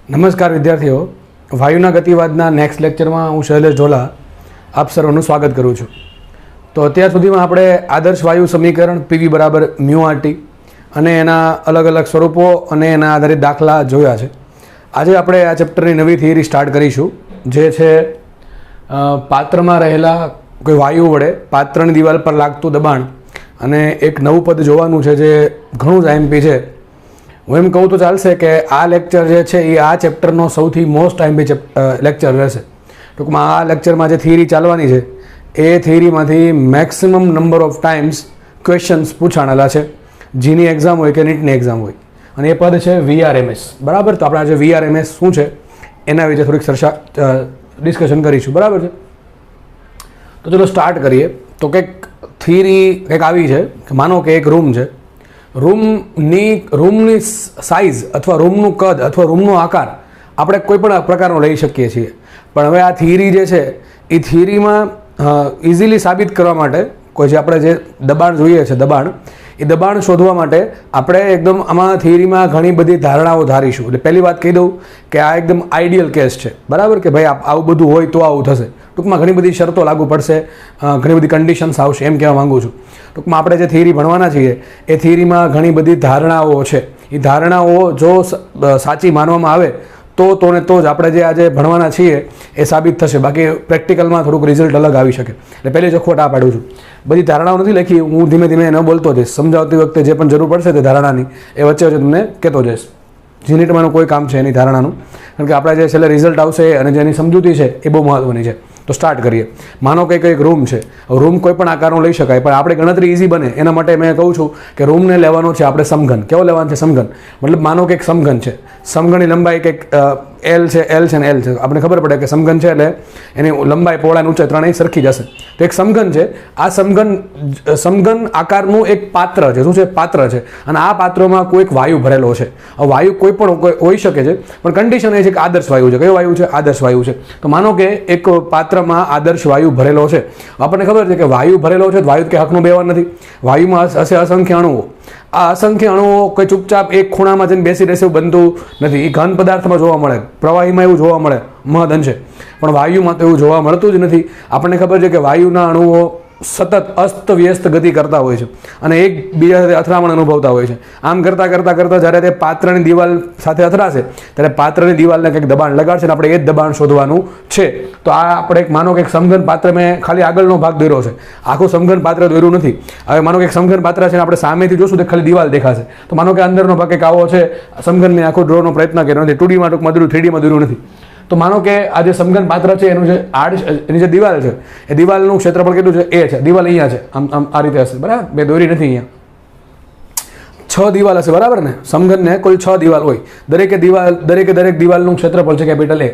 નમસ્કાર વિદ્યાર્થીઓ, વાયુના ગતિવાદના નેક્સ્ટ લેક્ચરમાં હું શૈલેષ ઝોલા આપ સર્વનું સ્વાગત કરું છું. તો અત્યાર સુધીમાં આપણે આદર્શ વાયુ સમીકરણ પીવી બરાબર મ્યુ આરટી અને એના અલગ અલગ સ્વરૂપો અને એના આધારિત દાખલા જોયા છે. આજે આપણે આ ચેપ્ટરની નવી થિયરી સ્ટાર્ટ કરીશું, જે છે પાત્રમાં રહેલા કોઈ વાયુ વડે પાત્રની દિવાલ પર લાગતું દબાણ, અને એક નવું પદ જોવાનું છે જે ઘણું જ આઈએમપી છે. હું એમ કહું તો ચાલશે કે આ લેક્ચર જે છે એ આ ચેપ્ટરનો સૌથી મોસ્ટ આઈએમપી લેક્ચર રહેશે. ટૂંકમાં આ લેક્ચરમાં જે થિયરી ચાલવાની છે એ થિયરીમાંથી maximum number of times questions પૂછાણેલા છે, જીની એક્ઝામ હોય કે નીટની એક્ઝામ હોય. અને એ પદ છે VRMS. બરાબર, તો આપણે આજે VRMS શું છે એના વિશે થોડીક ડિસ્કશન કરીશું. બરાબર છે, તો ચલો સ્ટાર્ટ કરીએ. તો કંઈક થિયરી કંઈક આવી છે કે માનો કે એક રૂમ છે, રૂમની સાઇઝ અથવા રૂમનું કદ અથવા રૂમનો આકાર આપણે કોઈ પણ પ્રકારનો લઈ શકીએ છીએ. પણ હવે આ થિયરી જે છે એ થિયરીમાં ઇઝીલી સાબિત કરવા માટે કોઈ જે આપણે જે દબાણ જોઈએ છે, એ દબાણ શોધવા માટે આપણે એકદમ આમાં થિયરીમાં ઘણી બધી ધારણાઓ ધારીશું. એટલે પહેલી વાત કહી દઉં કે આ એકદમ આઈડિયલ કેસ છે. બરાબર, કે ભાઈ આવું બધું હોય તો આવું થશે. ટૂંકમાં ઘણી બધી શરતો લાગુ પડશે, ઘણી બધી કન્ડિશન્સ આવશે, એમ કહેવા માગું છું. ટૂંકમાં આપણે જે થિયરી ભણવાના છીએ એ થિયરીમાં ઘણી બધી ધારણાઓ છે. એ ધારણાઓ જો સાચી માનવામાં આવે તો જ આપણે જે આજે ભણવાના છીએ એ સાબિત થશે. બાકી પ્રેક્ટિકલમાં થોડુંક રિઝલ્ટ અલગ આવી શકે. એટલે પહેલી ચોખવટ આ પાડું છું. બધી ધારણાઓ નથી લખી, હું ધીમે ધીમે ન બોલતો જઈશ. સમજાવતી વખતે જે પણ જરૂર પડશે તે ધારણાની એ વચ્ચે તમને કહેતો જઈશ. જીનીટમાંનું કોઈ કામ છે એની ધારણાનું, કારણ કે આપણે જે છેલ્લે રિઝલ્ટ આવશે અને જેની સમજૂતી છે એ બહુ મહત્વની છે. તો સ્ટાર્ટ કરીએ. માનો કે એક રૂમ છે, રૂમ કોઈ પણ આકારનો લઈ શકાય, પણ આપણે ગણતરી ઇઝી બને એના માટે મેં કહું છું કે રૂમને લેવાનો છે આપણે સમઘન. કેવો લેવાનો છે? સમઘન. મતલબ માનો કે એક સમઘન છે, સમઘનની લંબાઈ કંઈક L છે ને L છે. આપણે ખબર પડે કે સમઘન છે એટલે એની લંબાઈ, પહોળાઈ, ઊંચાઈ ત્રણેય સરખી જશે. તો એક સમઘન છે. આ સમઘન આકારનું એક પાત્ર છે. શું છે? પાત્ર છે. અને આ પાત્રમાં કોઈક વાયુ ભરેલો છે. વાયુ કોઈ પણ હોઈ શકે છે, પણ કન્ડિશન એ છે કે આદર્શ વાયુ છે. કયો વાયુ છે? આદર્શ વાયુ છે. તો માનો કે એક પાત્રમાં આદર્શ વાયુ ભરેલો છે. આપણને ખબર છે કે વાયુ ભરેલો છે, વાયુ કે હકનો બેવાર નથી. વાયુમાં હશે અસંખ્ય અણુઓ. આ અસંખ્ય અણુઓ કોઈ ચૂપચાપ એક ખૂણામાં જઈને બેસી રહેશે એવું બનતું નથી. એ ઘન પદાર્થમાં જોવા મળે, પ્રવાહીમાં એવું જોવા મળે મહદ અંશે, પણ વાયુમાં તો એવું જોવા મળતું જ નથી. આપણને ખબર છે કે વાયુના અણુઓ સતત અસ્ત વ્યસ્ત ગતિ કરતા હોય છે અને એકબીજા સાથે અથડામણ અનુભવતા હોય છે. આમ કરતાં જ્યારે તે પાત્રની દિવાલ સાથે અથડાશે ત્યારે પાત્રની દિવાલને કંઈક દબાણ લગાડશે અને આપણે એ જ દબાણ શોધવાનું છે. તો આ આપણે એક માનો કે એક સમઘન પાત્ર, મેં ખાલી આગળનો ભાગ દોર્યો છે, આખું સમઘન પાત્ર દોર્યું નથી. હવે માનો કે એક સમઘન પાત્ર છે, આપણે સામેથી જોશું તો ખાલી દિવાલ દેખાશે. તો માનો કે અંદરનો ભાગ કંઈક આવો છે. સમઘનને આખો ડ્રોનો પ્રયત્ન કર્યો નથી, 2Dમાં ટૂંકમાં દોર્યું, 3Dમાં દોર્યું નથી. તો માનો કે આ જે સમઘન પાત્ર છે એનું જે એની જે દિવાલ છે એ દિવાલનું ક્ષેત્રફળ કેટલું છે? એ છે. દિવાલ અહીંયા છે, આમ આ રીતે હશે. બરાબર, બે દોરી નથી. અહીંયા 6 દિવાલ હશે. બરાબર ને? સમઘનને કુલ 6 દિવાલ હોય. દરેક દિવાલનું ક્ષેત્રફળ છે કેપિટલ A.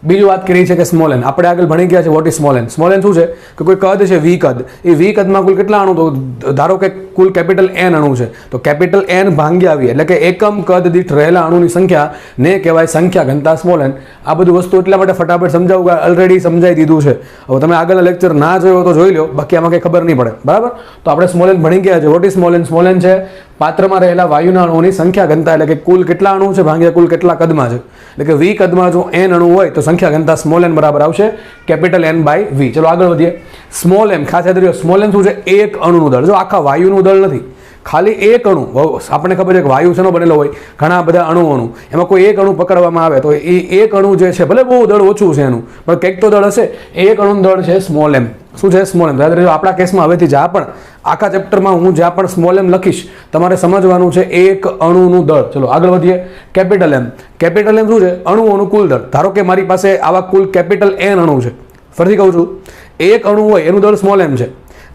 બીજી વાત કરી છે કે સ્મોલ n. આપણે આગળ ભણી ગયા છે vote is small n. Small n શું છે? કે કોઈ કદ છે V કદ. એ V કદમાં કુલ કેટલા અણુ? તો ધારો કે કુલ કેપિટલ N અણુ છે, તો કેપિટલ N ભાંગ્યા V, એટલે કે એકમ કદ દીઠ રહેલા અણુની સંખ્યા ને કહેવાય સંખ્યા ઘનતા સ્મોલ n. આ બધું વસ્તુ એટલા માટે ફટાફટ સમજાવું કે ઓલરેડી સમજાવી દીધું છે. હવે તમે આગળના લેક્ચર ના જોયો તો જોઈ લો, બાકી આમાં કંઈ ખબર નહીં પડે. બરાબર, તો આપણે સ્મોલ n ભણી ગયા છે. Vote is small n? Small n છે પાત્રમાં રહેલા વાયુના અણુની સંખ્યા ઘનતા, એટલે કે કુલ કેટલા અણુ છે ભાગ્યા કુલ કેટલા કદમાં છે. એટલે કે V કદમાં જો n અણુ હોય તો સંખ્યા ઘનતા સ્મોલ n બરાબર આવશે કેપિટલ N બાય V. ચલો આગળ વધીએ. સ્મોલ m, ખાસ યાદ રાખજો, સ્મોલ n શું છે? એક અણુનું દળ. જો આખા વાયુનું દળ નથી, ખાલી એક અણુ. આપણને ખબર છે કે વાયુ શેનો બનેલો હોય? ઘણા બધા અણુ. એમાં કોઈ એક અણુ પકડવામાં આવે તો એ એક અણુ જે છે, ભલે બહુ દળ ઓછું છે એનું, પણ કંઈક તો દળ હશે. એક અણુનું દળ છે સ્મોલ m. શું છે? Small m. યાદ રાખજો, આપણા કેસમાં હવેથી જ્યાં પણ આખા ચેપ્ટરમાં હું જ્યાં પણ સ્મોલ m લખીશ તમારે સમજવાનું છે એક અણુનું દળ. ચલો આગળ વધીએ. Capital M. કેપિટલ M શું છે? અણુઓનું કુલ દળ. ધારો કે મારી પાસે આવા કુલ કેપિટલ N અણુ છે. ફરીથી કહું છું, એક અણુ હોય એનું દળ સ્મોલ m છે.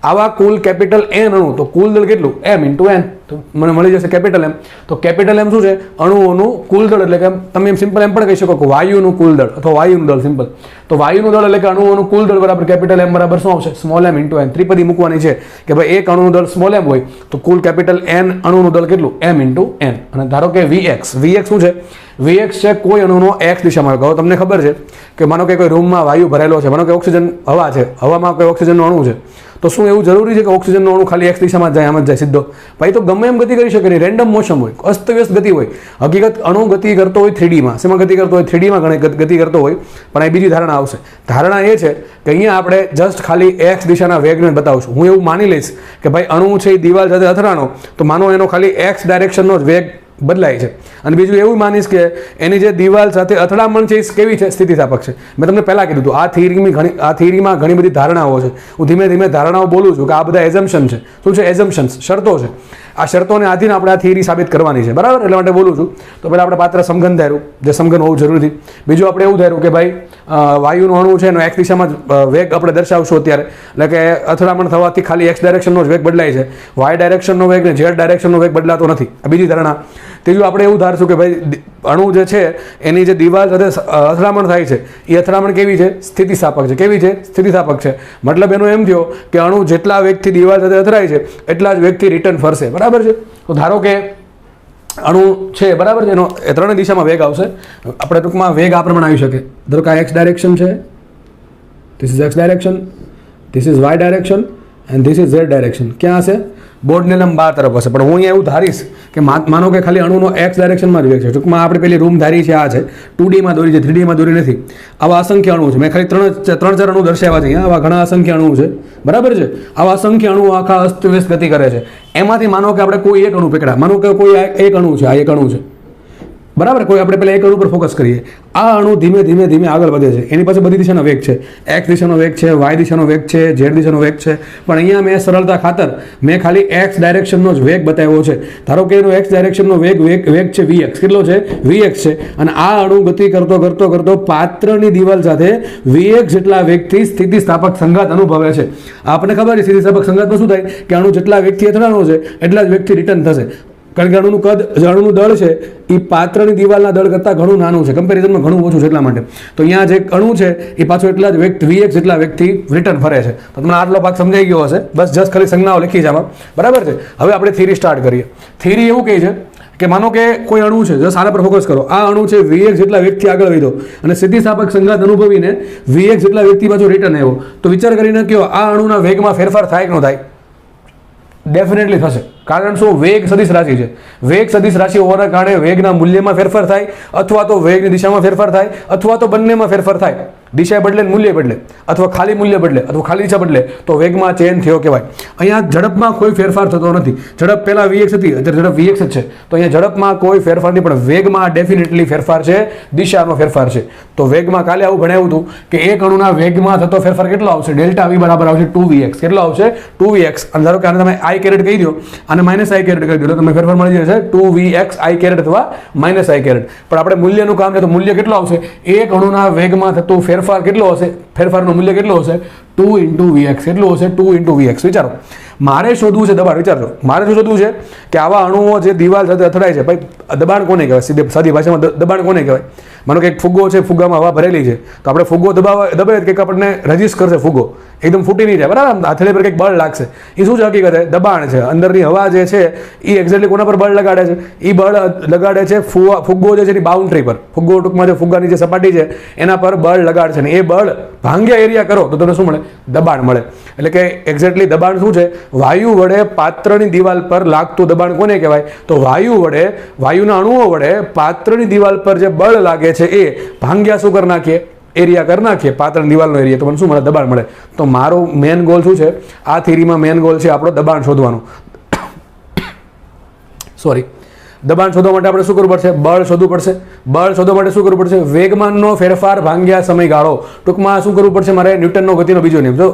આવા કુલ કેપિટલ N અણુ, તો કુલ દળ કેટલું? M × N. તો મને મળી જશે કેપિટલ M. તો કેપિટલ M શું છે? અણુઓનું કુલ દળ. એટલે કે તમે એમ સિમ્પલ એમ પણ કહી શકો કે વાયુનું કુલ દળ અથવા વાયુનું દળ. સિમ્પલ. તો વાયુનું દળ એટલે કે અણુઓનું કુલ દળ બરાબર કેપિટલ M બરાબર શું આવશે? Small m × N. ત્રિપદી મૂકવાની છે કે ભાઈ એક અણુનું દળ સ્મોલ m હોય તો કુલ કેપિટલ N અણુનું દળ કેટલું? M × N. અને ધારો કે Vx શું છે? Vx છે કોઈ અણુનો x દિશામાં વેગ. હવે તમને ખબર છે કે માનો કે કોઈ રૂમમાં વાયુ ભરેલો છે, માનો કે ઓક્સિજન હવા છે, હવામાં કોઈ ઓક્સિજનનો અણુ છે, તો શું એવું જરૂરી છે કે ઓક્સિજનનો અણુ ખાલી x દિશામાં જાય, આમ જ જાય સીધો? ભાઈ તો ગમે એમ ગતિ કરી શકે નહીં, રેન્ડમ મોશન હોય, અસ્તવ્યસ્ત ગતિ હોય. હકીકત અણુ ગતિ કરતો હોય 3Dમાં, શેમાં ગતિ કરતો હોય? 3Dમાં ગતિ કરતો હોય. પણ આ બીજી ધારણા આવશે. ધારણા એ છે કે અહીંયા આપણે જસ્ટ ખાલી x દિશાના વેગને બતાવશું. હું એવું માની લઈશ કે ભાઈ અણુ છે એ દિવાલ સાથે અથડાણો, તો માનો એનો ખાલી x ડાયરેક્શનનો જ વેગ બદલાય છે. અને બીજું એવું માનીશ કે એની જે દિવાલ સાથે અથડામણ છે એ કેવી છે? સ્થિતિસ્થાપક છે. મેં તમને પહેલાં કીધું હતું આ થિયરીમાં ઘણી બધી ધારણાઓ છે. હું ધીમે ધીમે ધારણાઓ બોલું છું કે આ બધા એઝમ્પશન છે. શું છે? એઝમ્પશન્સ, શરતો છે. આ શરતોને આધીન આપણે આ થિયરી સાબિત કરવાની છે, બરાબર? એટલા માટે બોલું છું. તો પહેલાં આપણે પાત્ર સમઘન ધાર્યું, જે સમઘન હોવું જરૂરી હતી. બીજું આપણે એવું ધાર્યું કે ભાઈ વાયુનો અણુ છે એનો x દિશામાં જ વેગ આપણે દર્શાવશું અત્યારે, એટલે કે અથડામણ થવાથી ખાલી x ડાયરેક્શનનો જ વેગ બદલાય છે, y ડાયરેક્શનનો વેગ ને z ડાયરેક્શનનો વેગ બદલાતો નથી. આ બીજી ધારણા. ત્રીજું આપણે એવું ધારશું કે ભાઈ અણુ જે છે એની જે દિવાલ સાથે અથડામણ થાય છે એ અથડામણ કેવી છે? સ્થિતિસ્થાપક છે. કેવી છે? સ્થિતિસ્થાપક છે. મતલબ એનો એમ થયો કે અણુ જેટલા વેગથી દિવાલ સાથે અથડાય છે એટલા જ વેગથી રિટર્ન ફરશે, બરાબર છે? તો ધારો કે અણુ છે, બરાબર છે, એનો ત્રણેય દિશામાં વેગ આવશે. આપણે ટૂંકમાં વેગ આ પ્રમાણે આવી શકે. ધારો કે આ x ડાયરેક્શન છે, this is x direction, this is y direction and this is z direction. ક્યાં હશે? બોર્ડને લંબ 12 તરફ હશે. પણ હું અહીંયા એવું ધારીશ કે માનો કે ખાલી અણુનો x ડાયરેક્શનમાં જ વેગ છે. ટૂંકમાં આપણે પેલી રૂમ ધારી છે આ છે, 2Dમાં દોરી છે, 3Dમાં દોરી નથી. આવા અસંખ્ય અણુ છે. મેં ખાલી ત્રણ ચાર અણુ દર્શાવ્યા છે અહીંયા. આવા ઘણા અસંખ્ય અણુ છે, બરાબર છે? આવા અસંખ્ય અણુ આખા અસ્તવ્યસ્ત ગતિ કરે છે. એમાંથી માનો કે આપણે કોઈ એક અણુ પકડા, માનો કે કોઈ એક અણુ છે, આ એક અણુ છે, બરાબર? કોઈ આપણે પહેલાં એક અણુ પર ફોકસ કરીએ. આ અણુ ધીમે ધીમે ધીમે આગળ વધે છે. એની પાસે બધી દિશાનો વેગ છે, x દિશાનો વેગ છે, y દિશાનો વેગ છે, z દિશાનો વેગ છે. પણ અહીંયા મેં સરળતા ખાતર મેં ખાલી x ડાયરેક્શનનો જ વેગ બતાવ્યો છે. ધારો કે એનો x ડાયરેક્શનનો વેગ છે vx. કેટલો છે? vx છે. અને આ અણુ ગતિ કરતો કરતો કરતો પાત્રની દિવાલ સાથે vx જેટલા વેગથી સ્થિતિસ્થાપક સંઘાત અનુભવે છે. આપણને ખબર છે સ્થિતિસ્થાપક સંઘાતમાં શું થાય કે અણુ જેટલા વેગથી અથડાણો છે એટલા જ વેગથી રિટર્ન થશે. કારણ કે અણુનું કદ, અણુનું દળ છે એ પાત્રની દિવાલના દળ કરતાં ઘણું નાનું છે, કમ્પેરિઝનમાં ઘણું ઓછું છે. એટલા માટે તો અહીંયા જે અણુ છે એ પાછો એટલા જ વેગ vx જેટલા વેગથી રિટર્ન ફરે છે. તો તમને આટલો ભાગ સમજાઈ ગયો હશે. બસ જસ્ટ ખાલી સંજ્ઞાઓ લખી છે આમાં, બરાબર છે? હવે આપણે થિયરી સ્ટાર્ટ કરીએ. થિયરી એવું કહે છે કે માનો કે કોઈ અણુ છે, જસ્ટ આના પર ફોકસ કરો. આ અણુ છે vx જેટલા વેગથી આગળ વધ્યો અને સ્થિતિસ્થાપક સંઘાત અનુભવીને vx જેટલા વેગથી પાછો રિટર્ન આવ્યો. તો વિચાર કરીને કહો આ અણુના વેગમાં ફેરફાર થાય કે ન થાય? ડેફિનેટલી થશે. કારણ શું? વેગ સદિશ રાશિ છે. વેગ સદિશ રાશિ હોવાના કારણે વેગના મૂલ્યમાં ફેરફાર થાય, અથવા તો વેગની દિશામાં ફેરફાર થાય, અથવા તો બંનેમાં ફેરફાર થાય. દિશા બદલે ને મૂલ્ય બદલે, અથવા ખાલી મૂલ્ય બદલે, અથવા ખાલી દિશા બદલે, તો વેગમાં ચેન્જ થયો કહેવાય. અહીંયા ઝડપમાં કોઈ ફેરફાર થતો નથી. ઝડપ પહેલા vx હતી, અત્યારે ઝડપ vx જ છે. તો અહીંયા ઝડપમાં કોઈ ફેરફાર નહીં, પણ વેગમાં ડેફિનેટલી ફેરફાર છે, દિશાનો ફેરફાર છે. તો વેગમાં કાલે આવું ભણાવ્યું હતું કે એક અણુના વેગમાં થતો ફેરફાર કેટલો આવશે? ડેલ્ટા v બરાબર આવશે 2vx. કેટલો આવશે? 2vx. અને ધારો કે આને તમે i કેરેટ કહી દો અને માઇનસ i કેરેટ કહી દો, તમને ફેરફાર મળી જશે 2vx i કેરેટ અથવા માઇનસ i કેરેટ. પણ આપણે મૂલ્યનું કામ છે તો મૂલ્ય કેટલો આવશે? એક અણુના વેગમાં થતું ફેરફાર કેટલો હશે? ફેરફારનું મૂલ્ય કેટલું હશે? 2 into vx. કેટલું હશે? 2 into vx. વિચારો, મારે શોધવું છે દબાણ. વિચારજો, મારે શું શોધવું છે કે આવા અણુઓ જે દિવાલ સાથે અથડાય છે, ભાઈ દબાણ કોને કહેવાય? સાદી ભાષામાં દબાણ કોને કહેવાય? માનો કે એક ફુગ્ગો છે, ફુગ્ગામાં હવા ભરેલી છે, તો આપણે ફુગ્ગો દબાવે કંઈક આપણને રજીસ્ટ કરશે. ફુગ્ગો એકદમ ફૂટી નહીં જાય, બરાબર? હથેળી પર કંઈક બળ લાગશે. એ શું છે? હકીકત દબાણ છે. અંદરની હવા જે છે એ એક્ઝેક્ટલી કોના પર બળ લગાડે છે? એ બળ લગાડે છે ફુગ્ગો જે છે એની બાઉન્ડ્રી પર. ફુગ્ગો ટૂંકમાં જે ફુગ્ગાની જે સપાટી છે એના પર બળ લગાડશે ને એ બળ ભાંગ્યા એરિયા કરો તો તમને શું મળે? દબાણ મળે. એટલે કે એક્ઝેક્ટલી દબાણ શું છે? વાયુ વડે પાત્રની દિવાલ પર લાગતું દબાણ કોને કહેવાય? તો વાયુના અણુઓ વડે પાત્રની દિવાલ પર જે બળ લાગે છે એ ભાંગ્યા શું કરી નાખીએ? એરિયા કરી નાખીએ, પાત્રની દિવાલનો એરિયા. તો મને શું મળે? દબાણ મળે. તો મારો મેન ગોલ શું છે? આ થિયરીમાં મેન ગોલ છે આપણો દબાણ શોધવાનો. સોરી, દબાણ શોધવા માટે આપણે શું કરવું પડશે? બળ શોધવું પડશે. બળ શોધવા માટે શું કરવું પડશે? વેગમાનનો ફેરફાર ભાંગ્યા સમયગાળો. ટૂંકમાં શું કરવું પડશે મારે? ન્યૂટનનો ગતિનો બીજો નિયમ. જો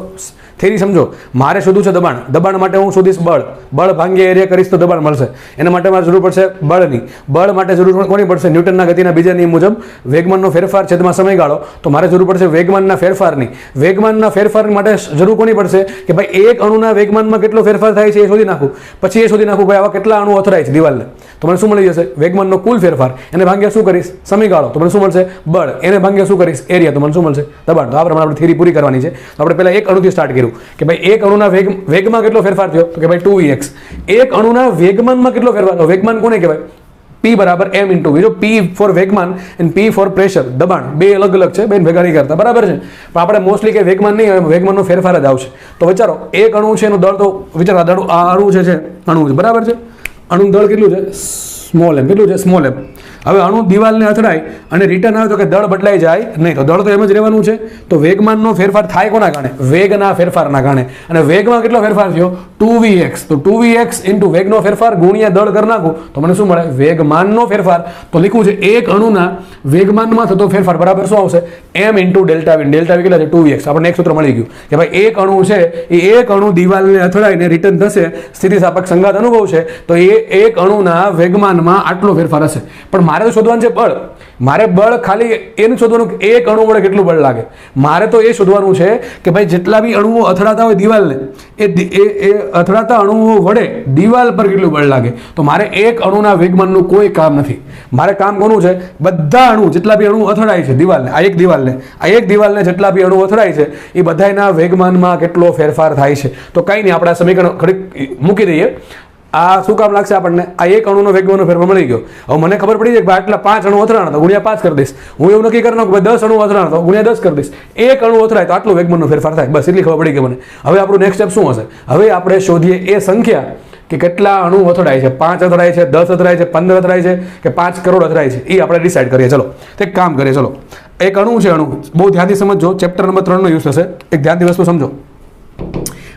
થિયરી સમજો, મારે શોધવું છે દબાણ. દબાણ માટે હું શોધીશ બળ. બળ ભાંગ્યા એરિયા કરીશ તો દબાણ મળશે. એના માટે મારે જરૂર પડશે બળની. બળ માટે જરૂર કોની પડશે? ન્યૂટનના ગતિના બીજા નિયમ મુજબ વેગમાનનો ફેરફાર છેદમાં સમયગાળો. તો મારે જરૂર પડશે વેગમાનના ફેરફારની. વેગમાનના ફેરફાર માટે જરૂર કોની પડશે? કે ભાઈ એક અણુના વેગમાનમાં કેટલો ફેરફાર થાય છે એ શોધી નાખું. પછી એ શોધી નાખું ભાઈ આવા કેટલા અણુ અથડાય છે દિવાલને. તો મને શું મળી જશે? વેગમાનનો કુલ ફેરફાર. એને ભાંગ્યા શું કરીશ? સમયગાળો. તો મને શું મળશે? બળ. એને ભાંગ્યા શું કરીશ? એરિયા. તો મને શું મળશે? દબાણ. તો આ પ્રમાણે આપણે થિયરી પૂરી કરવાની છે. તો આપણે પહેલા એક અણુથી સ્ટાર્ટ કર્યું કે ભાઈ એક અણુના વેગમાં કેટલો ફેરફાર થયો? તો કે ભાઈ 2vx. એક અણુના વેગમાનમાં કેટલો ફેરફાર? વેગમાન કોને કહેવાય? P બરાબર m ઇન્ટુ વી. જો P ફોર વેગમાન એન્ડ P ફોર પ્રેશર દબાણ બે અલગ અલગ છે, બેન ભેગા નહીં કરતા, બરાબર છે. પણ આપણે મોસ્ટલી કે વેગમાન નહીં આવે, વેગમાનનો ફેરફાર જ આવશે. તો વિચારો એક અણુ છે એનું દળ, તો વિચારો આ અણુ છે અણુ છે, બરાબર છે. અણુનું દળ કેટલું છે? સ્મોલ એમ. કેટલું છે? સ્મોલ એમ. હવે અણુ દિવાલને અથડાય અને રિટર્ન આવે તો કે દળ બદલાઈ જાય નહીં, તો દળ તો એમ જ રહેવાનું છે. તો વેગમાનનો ફેરફાર થાય કોના કારણે? વેગના ફેરફારના કારણે. અને વેગમાં કેટલો ફેરફાર થયો? 2vx. તો 2vx ઇન્ટુ વેગનો ફેરફાર ગુણ્યા દળ કરી નાખું તો મને શું મળે? વેગમાનનો ફેરફાર. તો લખવું છે એક અણુના વેગમાનમાં થતો ફેરફાર બરાબર શું આવશે? m into delta V. Delta V કેટલા છે? 2vx. આપણને એક સૂત્ર મળી ગયું કે ભાઈ એક અણુ છે એ એક અણુ દિવાલને અથડાઈને રિટર્ન થશે, સ્થિતિસ્થાપક સંઘાત અનુભવશે, તો એ એક અણુના વેગમાનમાં આટલો ફેરફાર હશે. પણ મારે તો શોધવાનું છે બળ. મારે બળ ખાલી એનું શોધવાનું કે એક અણુ વડે કેટલું બળ લાગે. મારે તો એ શોધવાનું છે કે ભાઈ જેટલા બી અણુઓ અથડાતા હોય દિવાલને, એ અથડાતા અણુઓ વડે દિવાલ પર કેટલું બળ લાગે. તો મારે એક અણુના વેગમાનનું કોઈ કામ નથી. મારે કામ કોનું છે? બધા અણુ જેટલા બી અણુ અથડાય છે દિવાલને, આ એક દિવાલને જેટલા બી અણુ અથડાય છે એ બધાના વેગમાનમાં કેટલો ફેરફાર થાય છે. તો કંઈ નહીં, આપણે આ સમીકરણ ઘડીક મૂકી દઈએ. આ શું કામ લાગશે આપણને? આ એક અણુનો વેગમાનનો ફેરફાર મળી ગયો. હવે મને ખબર પડી જાય કે આટલા 5 અણુ અથડાણા તો ગુણ્યા 5 કરી દઈશ. હું એવું નક્કી કરી નાખું કે 10 અણુ અથડાણા તો ગુણ્યા 10 કરી દઈશ. એક અણુ અથડાય તો આટલો વેગમાનનો ફેરફાર થાય. બસ એટલી ખબર પડી ગઈ મને. હવે આપણું નેક્સ્ટ સ્ટેપ શું હશે? હવે આપણે શોધીએ એ સંખ્યા કે કેટલા અણુ અથડાય છે. 5 અથડાય છે, 10 અથડાય છે, 15 અથડાય છે કે 5 કરોડ અથડાય છે, એ આપણે ડિસાઈડ કરીએ. ચલો એક કામ કરીએ. ચલો એક અણુ છે, અણુ બહુ ધ્યાનથી સમજો, ચેપ્ટર નંબર 3 નો યુઝ થશે. એક ધ્યાનથી વસ્તુ સમજો.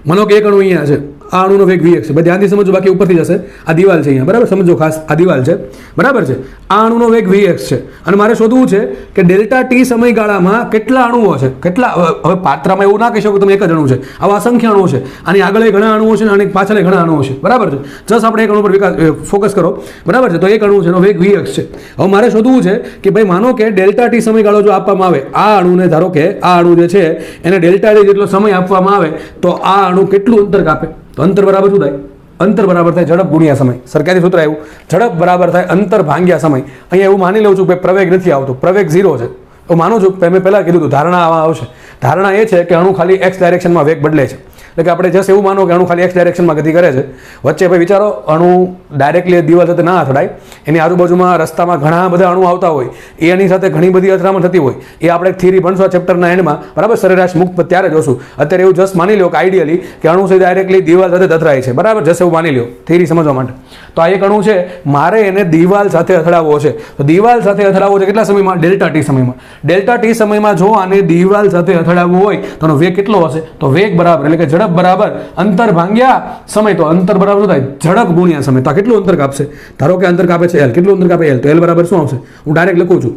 માનો કે એક અણુ અહીંયા છે, આ અણુનો વેગ vx છે. ધ્યાનથી સમજો, બાકી ઉપરથી જશે. આ દિવાલ છે અહીંયા, બરાબર? સમજો ખાસ, આ દિવાલ છે, બરાબર છે. આ અણુનો વેગ vx છે અને મારે શોધવું છે કે ડેલ્ટા ટી સમયગાળામાં કેટલા અણુઓ છે. કેટલા? હવે પાત્રમાં એવું ના કહી શકો તમે એક જ અણુ છે. આવા અસંખ્ય અણુઓ છે. આની આગળ ઘણા અણુઓ છે અને પાછળ ઘણા અણુઓ છે, બરાબર છે. જસ્ટ આપણે એક અણુ પર ફોકસ કરો, બરાબર છે. તો એક અણુ છે એનો વેગ vx છે. હવે મારે શોધવું છે કે ભાઈ માનો કે ડેલ્ટા ટી સમયગાળો જો આપવામાં આવે, આ અણુને ધારો કે આ અણુ જે છે એને ડેલ્ટા ટી જેટલો સમય આપવામાં આવે તો આ અણુ કેટલું અંતર કાપે? તો અંતર બરાબર શું થાય? અંતર બરાબર થાય ઝડપ ગુણ્યા સમય. સરકારી સૂત્ર આવ્યું, ઝડપ બરાબર થાય અંતર ભાગ્યા સમય. અહીંયા એવું માની લઉં છું કે પ્રવેગ નથી આવતો, પ્રવેગ 0 છે. હું માનું છું, મેં પહેલાં કીધું હતું ધારણા આવા આવશે. ધારણા એ છે કે અણુ ખાલી x ડાયરેક્શનમાં વેગ બદલે છે. એટલે કે આપણે જસ્ટ એવું માનો કે અણુ ખાલી x ડાયરેક્શનમાં ગતિ કરે છે. વચ્ચે ભાઈ વિચારો, અણુ ડાયરેક્ટલી દિવાલ સાથે ના અથડાય, એની આજુબાજુમાં રસ્તામાં ઘણા બધા અણુ આવતા હોય, એની સાથે ઘણી બધી અથડામણ થતી હોય. એ આપણે થિયરી ભણશું ચેપ્ટરના એન્ડમાં, બરાબર? સરેરાશ મુક્ત ત્યારે જોશું. અત્યારે એવું જસ્ટ માની લો કે આઈડિયલી કે અણુ છે ડાયરેક્ટલી દિવાલ સાથે અથડાય છે, બરાબર? જસ્ટ એવું માની લો થિયરી સમજવા માટે. તો આ એક અણુ છે, મારે એને દિવાલ સાથે અથડાવવો છે. તો દિવાલ સાથે અથડાવવો છે કેટલા સમયમાં? ડેલ્ટા ટી સમયમાં. ડેલ્ટા ટી સમયમાં જો આને દિવાલ સાથે અથડાવવું હોય તો એનો વેગ કેટલો હશે? તો વેગ બરાબર એટલે કે ઝડપ બરાબર અંતર ભાગ્યા સમય. તો અંતર બરાબર શું થાય? ઝડપ ગુણ્યા સમય. તો કેટલું અંતર કાપશે? ધારો કે અંતર કાપે છે l. કેટલું અંતર કાપે l? તો l બરાબર શું આવશે? હું ડાયરેક્ટ લખું છું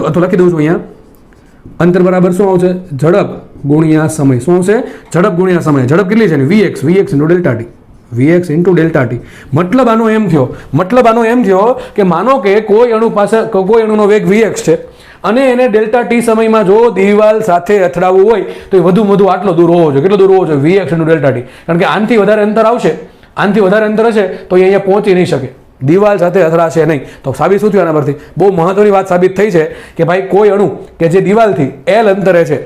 અથવા લખી દઉં છું અહીંયા. અંતર બરાબર શું આવશે? ઝડપ ગુણ્યા સમય. શું આવશે? ઝડપ ગુણ્યા સમય. ઝડપ કેટલી છે? vx into delta T. vx into delta T. મતલબ આનો એમ થયો કે માનો કે કોઈ અણુ પાસે કોઈ અણુનો વેગ vx છે અને એને ડેલ્ટા ટી સમયમાં જો દિવાલ સાથે અથડાવવું હોય તો એ વધુ આટલો દૂર હોવો જોઈએ. કેટલો દૂર હોવો જોઈએ? vx into delta T. કારણ કે આનાથી વધારે અંતર આવશે, આનાથી વધારે અંતર હશે તો એ અહીંયા પહોંચી નહીં શકે, દિવાલ સાથે અથડાશે નહીં. તો સાબિત શું થયું આના પરથી? બહુ મહત્વની વાત સાબિત થઈ છે કે ભાઈ કોઈ અણુ કે જે દિવાલથી l અંતરે છે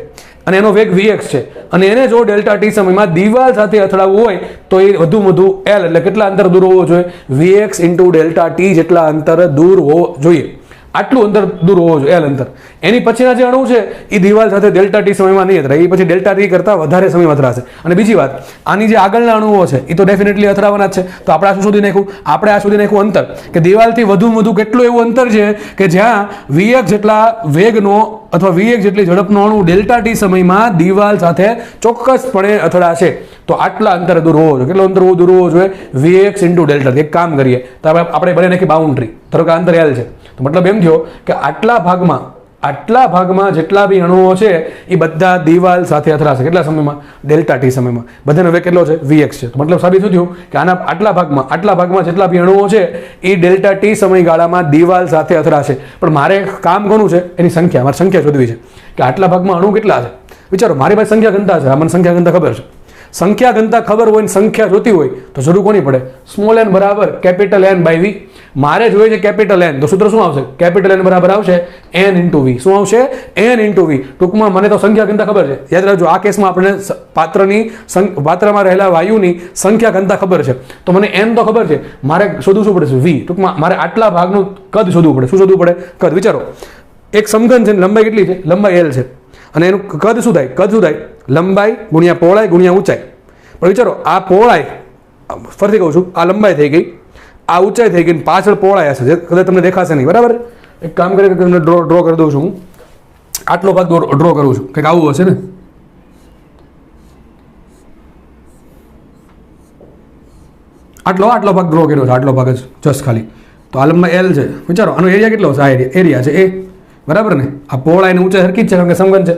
અને એનો વેગ vx છે અને એને જો ડેલ્ટા ટી સમયમાં દિવાલ સાથે અથડાવવું હોય તો એ વધુ l એટલે કેટલા અંતર દૂર હોવો જોઈએ? vx ઇન્ટુ ડેલ્ટા ટી જેટલા અંતર દૂર હોવો જોઈએ. આટલું અંતર દૂર હોવો જોઈએ, l અંતર. એની પછીના જે અણુ છે એ દિવાલ સાથે ડેલ્ટા ટી સમયમાં નહીં અથડાય, એ પછી ડેલ્ટા ટી કરતાં વધારે સમયમાં અથડાશે. અને બીજી વાત, આની જે આગળના અણુઓ છે એ તો ડેફિનેટલી અથડાવાના જ છે. તો આપણે આ શું શોધી નાખ્યું? આપણે આ શોધી નાખ્યું અંતર, કે દિવાલથી વધુ કેટલું એવું અંતર છે કે જ્યાં vx જેટલા વેગનો અથવા vx જેટલી ઝડપનો અણુ ડેલ્ટા ટી સમયમાં દિવાલ સાથે ચોક્કસપણે અથડાશે. તો આટલા અંતર દૂર હોવો જોઈએ. કેટલો અંતર દૂર હોવો જોઈએ? vx into delta. એક કામ કરીએ તો આપણે બને નાખી બાઉન્ડ્રી. ધારો કે અંતર l છે, તો મતલબ એમ થયો કે આટલા ભાગમાં જેટલા બી અણુઓ છે એ બધા દિવાલ સાથે અથડાશે. કેટલા સમયમાં? ડેલ્ટા ટી સમયમાં. બધાનો વેગ કેટલો છે? vx છે. તો મતલબ સાબિત શું થયું કે આટલા ભાગમાં જેટલા બી અણુઓ છે એ ડેલ્ટા ટી સમયગાળામાં દિવાલ સાથે અથડાશે. પણ મારે કામ કોનું છે? એની સંખ્યા. મારે સંખ્યા શોધવી છે કે આટલા ભાગમાં અણુ કેટલા છે. વિચારો, મારી પાસે સંખ્યા ઘનતા છે, મને સંખ્યા ઘનતા ખબર છે. સંખ્યા ઘનતા ખબર હોય ને સંખ્યા જોતી હોય તો જરૂર કોની પડે? સ્મોલ n બરાબર કેપિટલ N બાય v. મારે જોઈએ છે કેપિટલ એન, તો સૂત્ર શું આવશે? કેપિટલ એન બરાબર આવશે એન ઇન્ટુ વી. શું આવશે? N into V. ટૂંકમાં મને તો સંખ્યા ઘનતા ખબર છે, યાદ રાખજો આ કેસમાં આપણે પાત્રમાં રહેલા વાયુની સંખ્યા ઘનતા ખબર છે, તો મને એન તો ખબર છે, મારે શોધવું શું પડે? વી. ટૂંકમાં મારે આટલા ભાગનું કદ શોધવું પડે. શું શોધવું પડે? કદ. વિચારો એક સમઘન છે, લંબાઈ કેટલી છે? લંબાઈ એલ છે, અને એનું કદ શું થાય? કદ શું થાય? લંબાઈ ગુણ્યા પહોળાઈ ગુણ્યા ઊંચાઈ. પણ વિચારો આ પહોળાઈ, ફરીથી કહું છું, આ લંબાઈ થઈ ગઈ, આ ઊંચાઈ થઈ ગઈ, પાછળ પહોળાઈ હશે, જે કદાચ તમને દેખાશે નહીં. બરાબર? એક કામ કરે કે તમને ડ્રો કરી દઉં છું હું. આટલો ભાગ ડ્રો કરું છું, કંઈક આવું હશે ને. આટલો ભાગ ડ્રો કર્યો છે, આટલો ભાગ જ જસ્ટ ખાલી. તો આ લંબાઈ એલ છે. વિચારો આનો એરિયા કેટલો છે? આ એરિયા છે એ. બરાબર ને? આ પહોળાઈ ને ઊંચાઈ સરખી જ છે, કારણ કે સમઘન છે.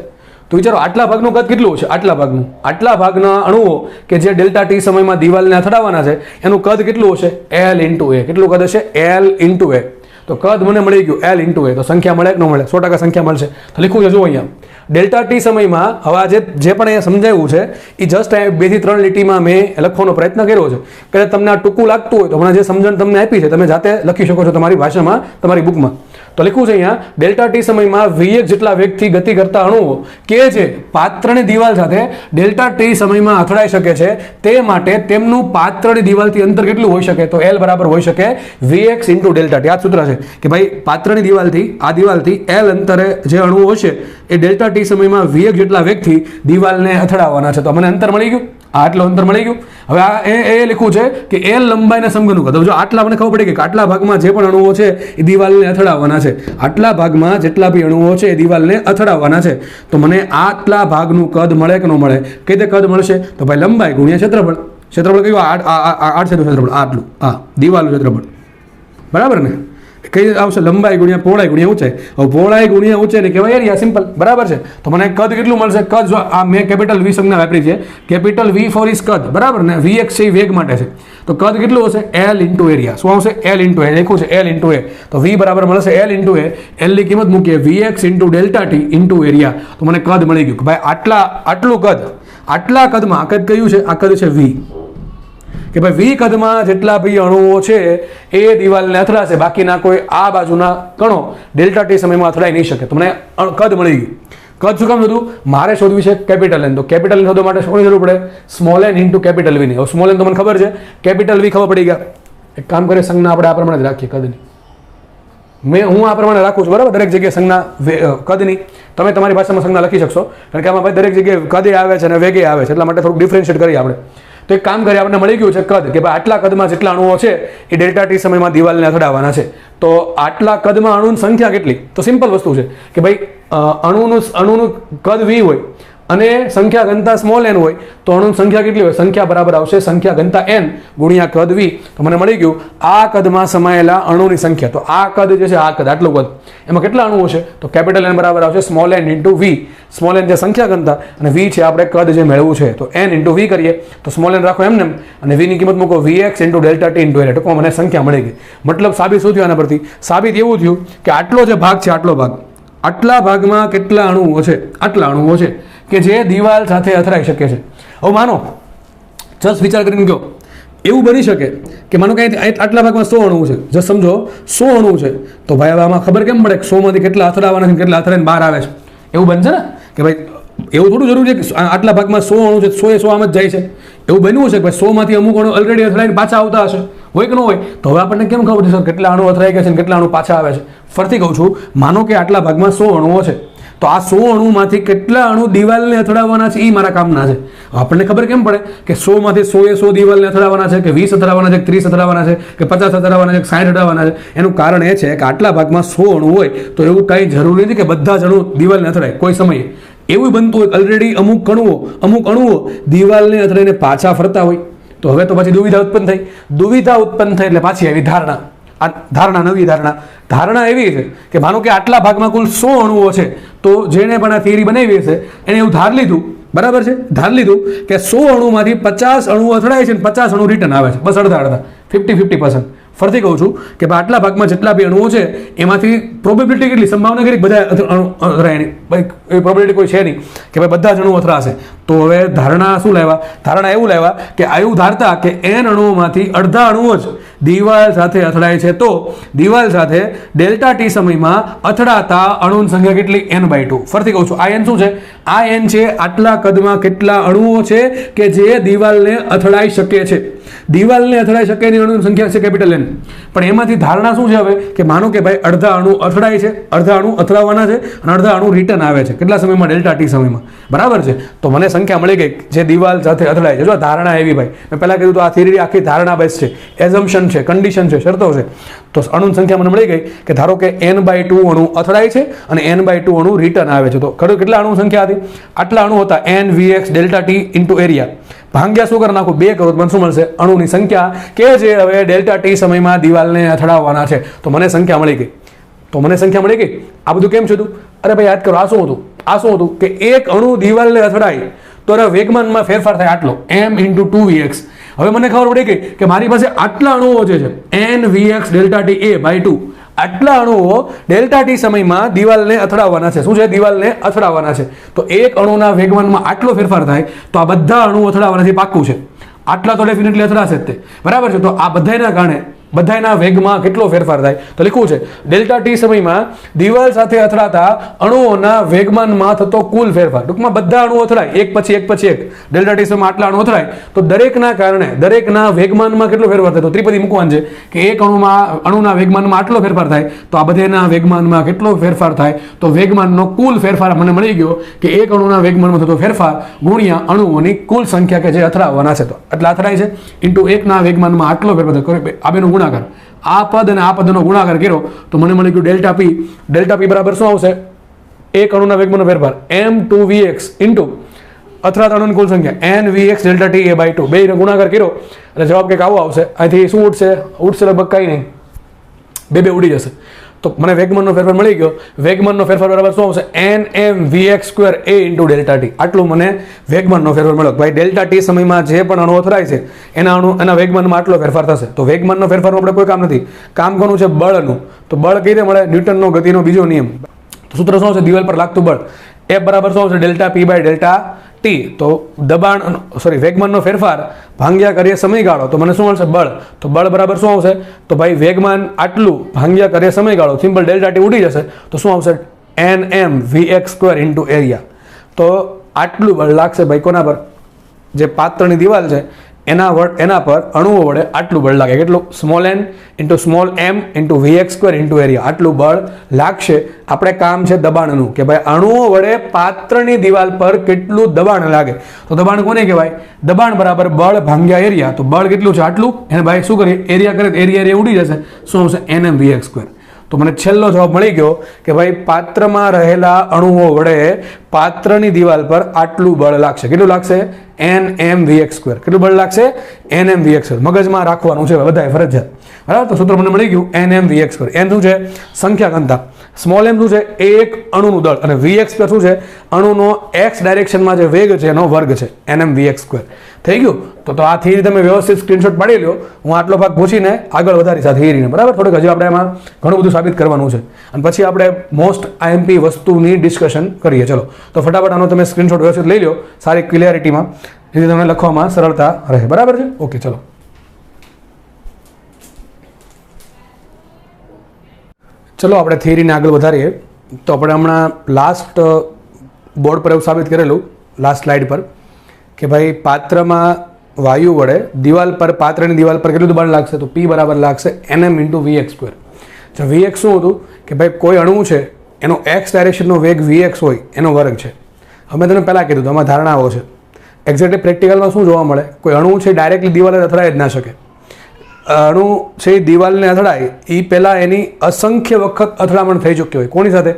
તો વિચારો આટલા ભાગનું કદ કેટલું છે? આટલા ભાગના અણુઓ કે જે ડેલ્ટા ટી સમયમાં દિવાલને અથડાવવાના છે, એનું કદ કેટલું હશે? એલ ઇન્ટુ એ. કેટલું કદ હશે? એલ ઇન્ટુ એ. તો કદ મને મળી ગયું એલ ઇન્ટુ એ. તો સંખ્યા મળે કે ન મળે? 100% સંખ્યા મળશે. તો લખવું છે જો અહીંયા ડેલ્ટા ટી સમયમાં. હવે આ જે પણ અહીંયા સમજાવ્યું છે એ જસ્ટ 2 થી 3 લીટીમાં મેં લખવાનો પ્રયત્ન કર્યો છે. કદાચ તમને આ ટૂંકું લાગતું હોય તો હમણાં જે સમજણ તમને આપી છે તમે જાતે લખી શકો છો તમારી ભાષામાં, તમારી બુકમાં. તો લખ્યું છે અહીંયા ડેલ્ટા ટી સમયમાં v1 જેટલા વેગથી ગતિ કરતા અણુઓ કે જે પાત્રની દિવાલ સાથે ડેલ્ટા ટી સમયમાં અથડાઈ શકે છે, તે માટે તેમનું પાત્રની દિવાલથી અંતર કેટલું હોઈ શકે? તો એલ બરાબર હોઈ શકે vx ઇન્ટુ ડેલ્ટા ટી. આ સૂત્ર છે કે ભાઈ પાત્રની દિવાલથી આ દિવાલથી એલ અંતરે જે અણુઓ હશે એ ડેલ્ટા ટી સમયમાં v1 જેટલા વેગથી દિવાલને અથડાવવાના છે. તો મને અંતર મળી ગયું, આટલું અંતર મળી ગયું. હવે આ એ લખવું છે કે એલ લંબાઈને સમઘનનું કદ. જો આટલા મને ખબર પડી કે આટલા ભાગમાં જે પણ અણુઓ છે એ દિવાલને અથડાવવાના છે, આટલા ભાગમાં જેટલા બી અણુઓ છે એ દિવાલને અથડાવવાના છે, તો મને આટલા ભાગનું કદ મળે કે ન મળે? કઈ રીતે કદ મળશે? તો ભાઈ લંબાઈ ગુણ્યા ક્ષેત્રફળ. ક્ષેત્રફળ કયું? 8 છે ક્ષેત્રફળ, આટલું. હા, દિવાલનું ક્ષેત્રફળ. બરાબર ને? કઈ આવશે? લંબાઈ ગુણ્યા પહોળાઈ ગુણ્યા ઊંચાઈ. હવે પહોળાઈ ગુણ્યા ઊંચાઈ ને કહેવાય એરિયા. સિમ્પલ. બરાબર છે? તો મને કદ કેટલું મળશે? કદ જો આ મેં કેપિટલ વી સંજ્ઞા વાપરી છે, કેપિટલ વી ફોર ઇઝ કદ. બરાબર ને? vx છે વેગ માટે છે, તો કદ કેટલું હશે? L into area. શું આવશે? એલ ઇન્ટુ એ. લખ્યું છે એલ ઇન્ટુ એ. તો વી બરાબર મળશે એલ ઇન્ટુ એ. એલ ની કિંમત મૂકીએ vx into delta T into area, તો મને કદ મળી ગયું કે ભાઈ આટલું કદ. આટલા કદમાં આ કદ કયું છે? આ કદ છે વી. કે ભાઈ વી કદમાં જેટલા બી અણુઓ છે એ દિવાલને અથડાશે, બાકીના કોઈ આ બાજુના કણો ડેલ્ટા ટી સમયમાં અથડાઈ નહીં શકે. તો મને કદ મળી ગયું. કદ શું કામ શોધવું? મારે શોધવું છે કેપિટલ એન. તો કેપિટલ એન શોધવા માટે શું જરૂર પડે? સ્મોલ એન ઇન્ટુ કેપિટલ વી ની. હવે સ્મોલ એન તો મને ખબર છે, કેપિટલ વી ખબર પડી ગયા. એક કામ કરીએ, સંજ્ઞા આપણે આ પ્રમાણે જ રાખીએ કદની. હું આ પ્રમાણે રાખું છું. બરાબર? દરેક જગ્યાએ સંજ્ઞા કદની તમે તમારી ભાષામાં સંજ્ઞા લખી શકશો, કારણ કે આમાં ભાઈ દરેક જગ્યાએ કદે આવે છે અને વેગે આવે છે, એટલા માટે થોડુંક ડિફરન્શિએટ કરીએ આપણે. તો એક કામ કરીએ, આપણને મળી ગયું છે કદ કે ભાઈ આટલા કદમાં જેટલા અણુઓ છે એ ડેલ્ટા ટી સમયમાં દિવાલને અથડાવવાના છે. તો આટલા કદમાં અણુની સંખ્યા કેટલી? તો સિમ્પલ વસ્તુ છે કે ભાઈ અણુનું કદ વી હોય અને સંખ્યા ઘનતા સ્મોલ એન હોય, તો અણુની સંખ્યા કેટલી હોય? સંખ્યા બરાબર આવશે સંખ્યા ઘનતા એન ગુણ્યા કદ વી. તો મને મળી ગયું આ કદમાં સમાયેલા અણુની સંખ્યા. તો આ કદ જે છે, આ કદ આટલું કદ, એમાં કેટલા અણુઓ છે? તો કેપિટલ એન બરાબર આવશે small N into V. Small N જે સંખ્યા ઘનતા અને વી છે આપણે કદ જે મેળવવું છે, તો એન ઇન્ટુ વી કરીએ તો સ્મોલ એન રાખો એમને, અને વી ની કિંમત મૂકો vx into delta T into area. ટૂંકમાં મને સંખ્યા મળી ગઈ. મતલબ સાબિત શું થયું આના પરથી? સાબિત એવું થયું કે આટલો જે ભાગ છે, આટલો ભાગ, આટલા ભાગમાં કેટલા અણુઓ છે? આટલા અણુઓ છે કે જે દિવાલ સાથે અથડાઈ શકે છે. હવે માનો, જસ્ટ વિચાર કરીને કહો, એવું બની શકે કે માનો કે આટલા ભાગમાં 100 અણુ છે, જસ્ટ સમજો 100 અણુ છે, તો ભાઈ હવે આમાં ખબર કેમ પડે કે 100 માંથી કેટલા અથડાવાના છે, કેટલા અથડાઈને બહાર આવે છે? એવું બનશે ને કે ભાઈ એવું થોડું જરૂરી છે કે આટલા ભાગમાં 100 અણુ છે, 100 એ 100 આમ જ જાય છે. એવું બન્યું છે કે ભાઈ 100 માંથી અમુક અણુ ઓલરેડી અથડાઈને પાછા આવતા હશે, હોય કે ન હોય? તો હવે આપણને કેમ ખબર છે સર કેટલા અણુ અથડાઈ ગયા છે, કેટલા અણુ પાછા આવે છે? ફરતી કહું છું, માનો કે આટલા ભાગમાં 100 અણુઓ છે, તો આ 100 અણુમાંથી કેટલા અણુ દિવાલને અથડાવવાના છે એ મારા કામના છે. આપણને ખબર કેમ પડે કે 100 માંથી 100 એ 100 દિવાલને અથડાવવાના છે, કે 20 અથડાવવાના છે, કે 30 અથડાવવાના છે, કે 50 અથડાવવાના છે, કે 60 અથડાવવાના છે? એનું કારણ એ છે કે આટલા ભાગમાં 100 અણુ હોય તો એવું કંઈ જરૂરી નથી કે બધા જ અણુ દિવાલને અથડાય. કોઈ સમયે એવું બનતું હોય ઓલરેડી અમુક અણુઓ દિવાલને અથડાઈને પાછા ફરતા હોય. તો હવે તો પછી દુવિધા ઉત્પન્ન થઈ. દુવિધા ઉત્પન્ન થઈ એટલે પાછી આવી ધારણા. નવી ધારણા એવી છે કે માનો કે આટલા ભાગમાં કુલ 100 અણુઓ છે, તો જેને પણ આ થિયરી બનાવી હશે એને એવું ધાર લીધું, બરાબર છે, ધાર લીધું કે 100 અણુમાંથી 50 અણુ અથડાય છે અને 50 અણુ રિટર્ન આવે છે. બસ અડધા 50-50%. ફરતી કહું છું કે ભાઈ આટલા ભાગમાં જેટલા બી અણુઓ છે એમાંથી પ્રોબેબિલિટી કેટલી, સંભાવના કેટલી બધા અથડાય એની? ભાઈ એ પ્રોબેબિલિટી કોઈ છે નહીં કે ભાઈ બધા જ અણુ અથડાશે. તો હવે ધારણા શું લેવા? ધારણા એવું લેવા કે આવું ધારતા કે n અણુઓમાંથી અડધા અણુઓ જ દિવાલ સાથે અથડાય છે, તો દિવાલ સાથે ડેલ્ટા ટી સમયમાં અથડાતા અણુની સંખ્યા કેટલી? n/2. ફરીથી કહું છું, આ n શું છે? આ n છે આટલા કદમાં કેટલા અણુઓ છે કે જે દિવાલને અથડાઈ શકે છે. દિવાલને અથડાઈ શકે એની અણુની સંખ્યા છે કેપિટલ N. પણ એમાંથી ધારણા શું છે હવે કે માનો કે ભાઈ અડધા અણુ અથડાય છે, અડધા અણુ અથડાવાના છે અને અડધા અણુ રિટર્ન આવે છે. કેટલા સમયમાં? ડેલ્ટા ટી સમયમાં. બરાબર છે. તો મને સંખ્યા મળી ગઈ જે દિવાલ સાથે અથડાય છે. જો ધારણા એવી ભાઈ મેં પહેલા કીધું તો આ થિયરી આખી ધારણા બેઝ છે, એઝમ્પશન છે, કન્ડિશન છે, શરતો છે. તો અણુની સંખ્યા મને મળી ગઈ કે ધારો કે n/2 અણુ અથડાય છે અને n/2 અણુ રિટર્ન આવે છે. તો ખરું કેટલા અણુ સંખ્યા હતી? આટલા અણુ હતા n(Vx delta T into area. ભાગ્યા શું કરી નાખું? 2 કરો તો મને શું મળશે? અણુની સંખ્યા કે જે હવે ડેલ્ટા ટી સમયમાં દિવાલને અથડાવવાના છે. તો મને સંખ્યા મળી ગઈ. આ બધું કેમ છે તું? અરે ભાઈ યાદ કરો, આ શું હતું કે એક અણુ દિવાલને અથડાય તો એના વેગમાનમાં ફેરફાર થાય આટલો m × 2Vx. હવે મને ખબર પડી ગઈ કે મારી પાસે આટલા અણુઓ જે છે n(Vx ડેલ્ટા ટી a/2) આટલા અણુઓ ડેલ્ટા ટી સમયમાં દિવાલને અથડાવવાના છે. શું છે? દિવાલને અથડાવવાના છે. તો એક અણુના વેગમાનમાં આટલો ફેરફાર થાય તો આ બધા અણુ અથડાવવાનાથી પાક્કું છે. આટલા તો ડેફિનેટલી અથડાશે જ તે. બરાબર છે. તો આ બધાના કારણે બધાના વેગમાં કેટલો ફેરફાર થાય? તો લખવું છે ડેલ્ટા ટી સમયમાં દિવાલ સાથે અથડાતા અણુઓના વેગમાનમાં થતો કુલ ફેરફાર. ટૂંકમાં બધા અણુઓ અથડાય એક પછી એક ડેલ્ટા ટી સમયમાં આટલા અણુ અથડાય તો દરેકના કારણે દરેકના વેગમાનમાં કેટલો ફેરફાર થાય? તો ત્રિપદી મૂકવાનું છે કે એક અણુના વેગમાનમાં આટલો ફેરફાર થાય તો આ બધાના વેગમાનમાં કેટલો ફેરફાર થાય? તો વેગમાનનો કુલ ફેરફાર મને મળી ગયો કે એક અણુના વેગમાનમાં થતો ફેરફાર ગુણ્યા અણુઓની કુલ સંખ્યા કે જે અથડાવવાના છે. તો આટલા અથડાય છે ઇન્ટુ એકના વેગમાનમાં આટલો ફેરફાર થાય. આ બેનો ગુણાકાર, આ પદ અને આ પદનો ગુણાકાર કર્યો તો મને મળી ગયું ડેલ્ટા પી. ડેલ્ટા પી બરાબર શું આવશે? એક અણુના વેગમાનનો ફેરફાર m(2Vx) ઇન્ટુ અથડાતા અણુની કુલ સંખ્યા n(Vx ડેલ્ટા ટી a/2). બેનો ગુણાકાર કર્યો એટલે જવાબ કંઈક આવો આવશે. અહીંથી શું ઉઠશે લગભગ કંઈ નહીં, બે ઉડી જશે. તો મને વેગમાનનો ફેરફાર મળી ગયો. વેગમાનનો ફેરફાર બરાબર શું આવશે? nm(Vx2a) × delta T. આટલું મને વેગમાનનો ફેરફાર મળ્યો. ભાઈ ડેલ્ટા ટી સમયમાં જે પણ અણુ અથડાય છે એના વેગમાનમાં આટલો ફેરફાર થશે. તો વેગમાનનો ફેરફારનું આપણે કોઈ કામ નથી. કામ કોનું છે? બળનું. તો બળ કઈ રીતે મળે? ન્યૂટનનો ગતિનો બીજો નિયમ. તો સૂત્ર શું છે? દિવાલ પર લાગતું બળ. F બરાબર શું આવશે? ડેલ્ટા p/ડેલ્ટા ટી. તો વેગમાનનો ફેરફાર ભાંગ્યા કરીએ સમયગાળો તો મને શું મળશે? બળ. તો બળ બરાબર શું આવશે? તો ભાઈ વેગમાન આટલું ભાંગ્યા કરીએ સમયગાળો, સિમ્પલ ડેલ્ટા ટી ઉડી જશે તો શું આવશે? nm(Vx2) × area. તો આટલું બળ લાગશે ભાઈ કોના પર? જે પાત્રની દિવાલ છે એના પર અણુઓ વડે આટલું બળ લાગે. કેટલું? n × m × Vx2 × area. આટલું બળ લાગશે. આપણે કામ છે દબાણનું કે ભાઈ અણુઓ વડે પાત્રની દિવાલ પર કેટલું દબાણ લાગે. તો દબાણ કોને કહેવાય? દબાણ બરાબર બળ ભાંગ્યા એરિયા. તો બળ કેટલું છે? આટલું. એને ભાઈ શું કરીએ? એરિયા કરે તો એરિયા ઉડી જશે. શું આવશે? nm(Vx2). તો મને છેલ્લો જવાબ મળી ગયો કે ભાઈ પાત્રમાં રહેલા અણુઓ વડે પાત્રની દિવાલ પર આટલું બળ લાગશે. કેટલું લાગશે? nm(Vx2). કેટલું બળ લાગશે? nm(Vx2). મગજમાં રાખવાનું છે બધાએ ફરજિયાત. બરાબર. તો સૂત્ર મને મળી ગયું nm(Vx2). n શું છે? સંખ્યા ઘનતા. સ્મોલ m શું છે? એક અણુનું દળ. અને Vx2 શું છે? અણુનો x ડાયરેક્શનમાં જે વેગ છે એનો વર્ગ છે. nm(Vx2). થઈ ગયું. તો આ થિયરી તમે વ્યવસ્થિત સ્ક્રીનશોટ પાડી લો. હું આટલો ભાગ પૂછીને આગળ વધારીશ આ થિયરીને. બરાબર. થોડીક હજી આપણે એમાં ઘણું બધું સાબિત કરવાનું છે અને પછી આપણે મોસ્ટ IMP વસ્તુની ડિસ્કશન કરીએ. ચલો તો ફટાફટ આનો તમે સ્ક્રીનશોટ વ્યવસ્થિત લઈ લો સારી ક્લિયરિટીમાં, જેથી તમને લખવામાં સરળતા રહે. બરાબર છે? ઓકે ચલો. ચલો આપણે થિયરીને આગળ વધારીએ. તો આપણે હમણાં લાસ્ટ બોર્ડ પર એવું સાબિત કરેલું લાસ્ટ સ્લાઇડ પર કે ભાઈ પાત્રમાં વાયુ વડે પાત્રની દિવાલ પર કેટલું દબાણ લાગશે? તો P બરાબર લાગશે nm × Vx2. જો Vx શું હતું કે ભાઈ કોઈ અણુ છે એનો x ડાયરેક્શનનો વેગ Vx હોય એનો વર્ગ છે. અમે તમને પહેલાં કીધું તો આમાં ધારણાઓ છે. એક્ઝેક્ટલી પ્રેક્ટિકલમાં શું જોવા મળે? કોઈ અણુ છે ડાયરેક્ટલી દિવાલે અથડાઈ જ ના શકે. અણુ છે દિવાલને અથડાય એ પહેલાં એની અસંખ્ય વખત અથડામણ થઈ ચૂકી હોય. કોની સાથે?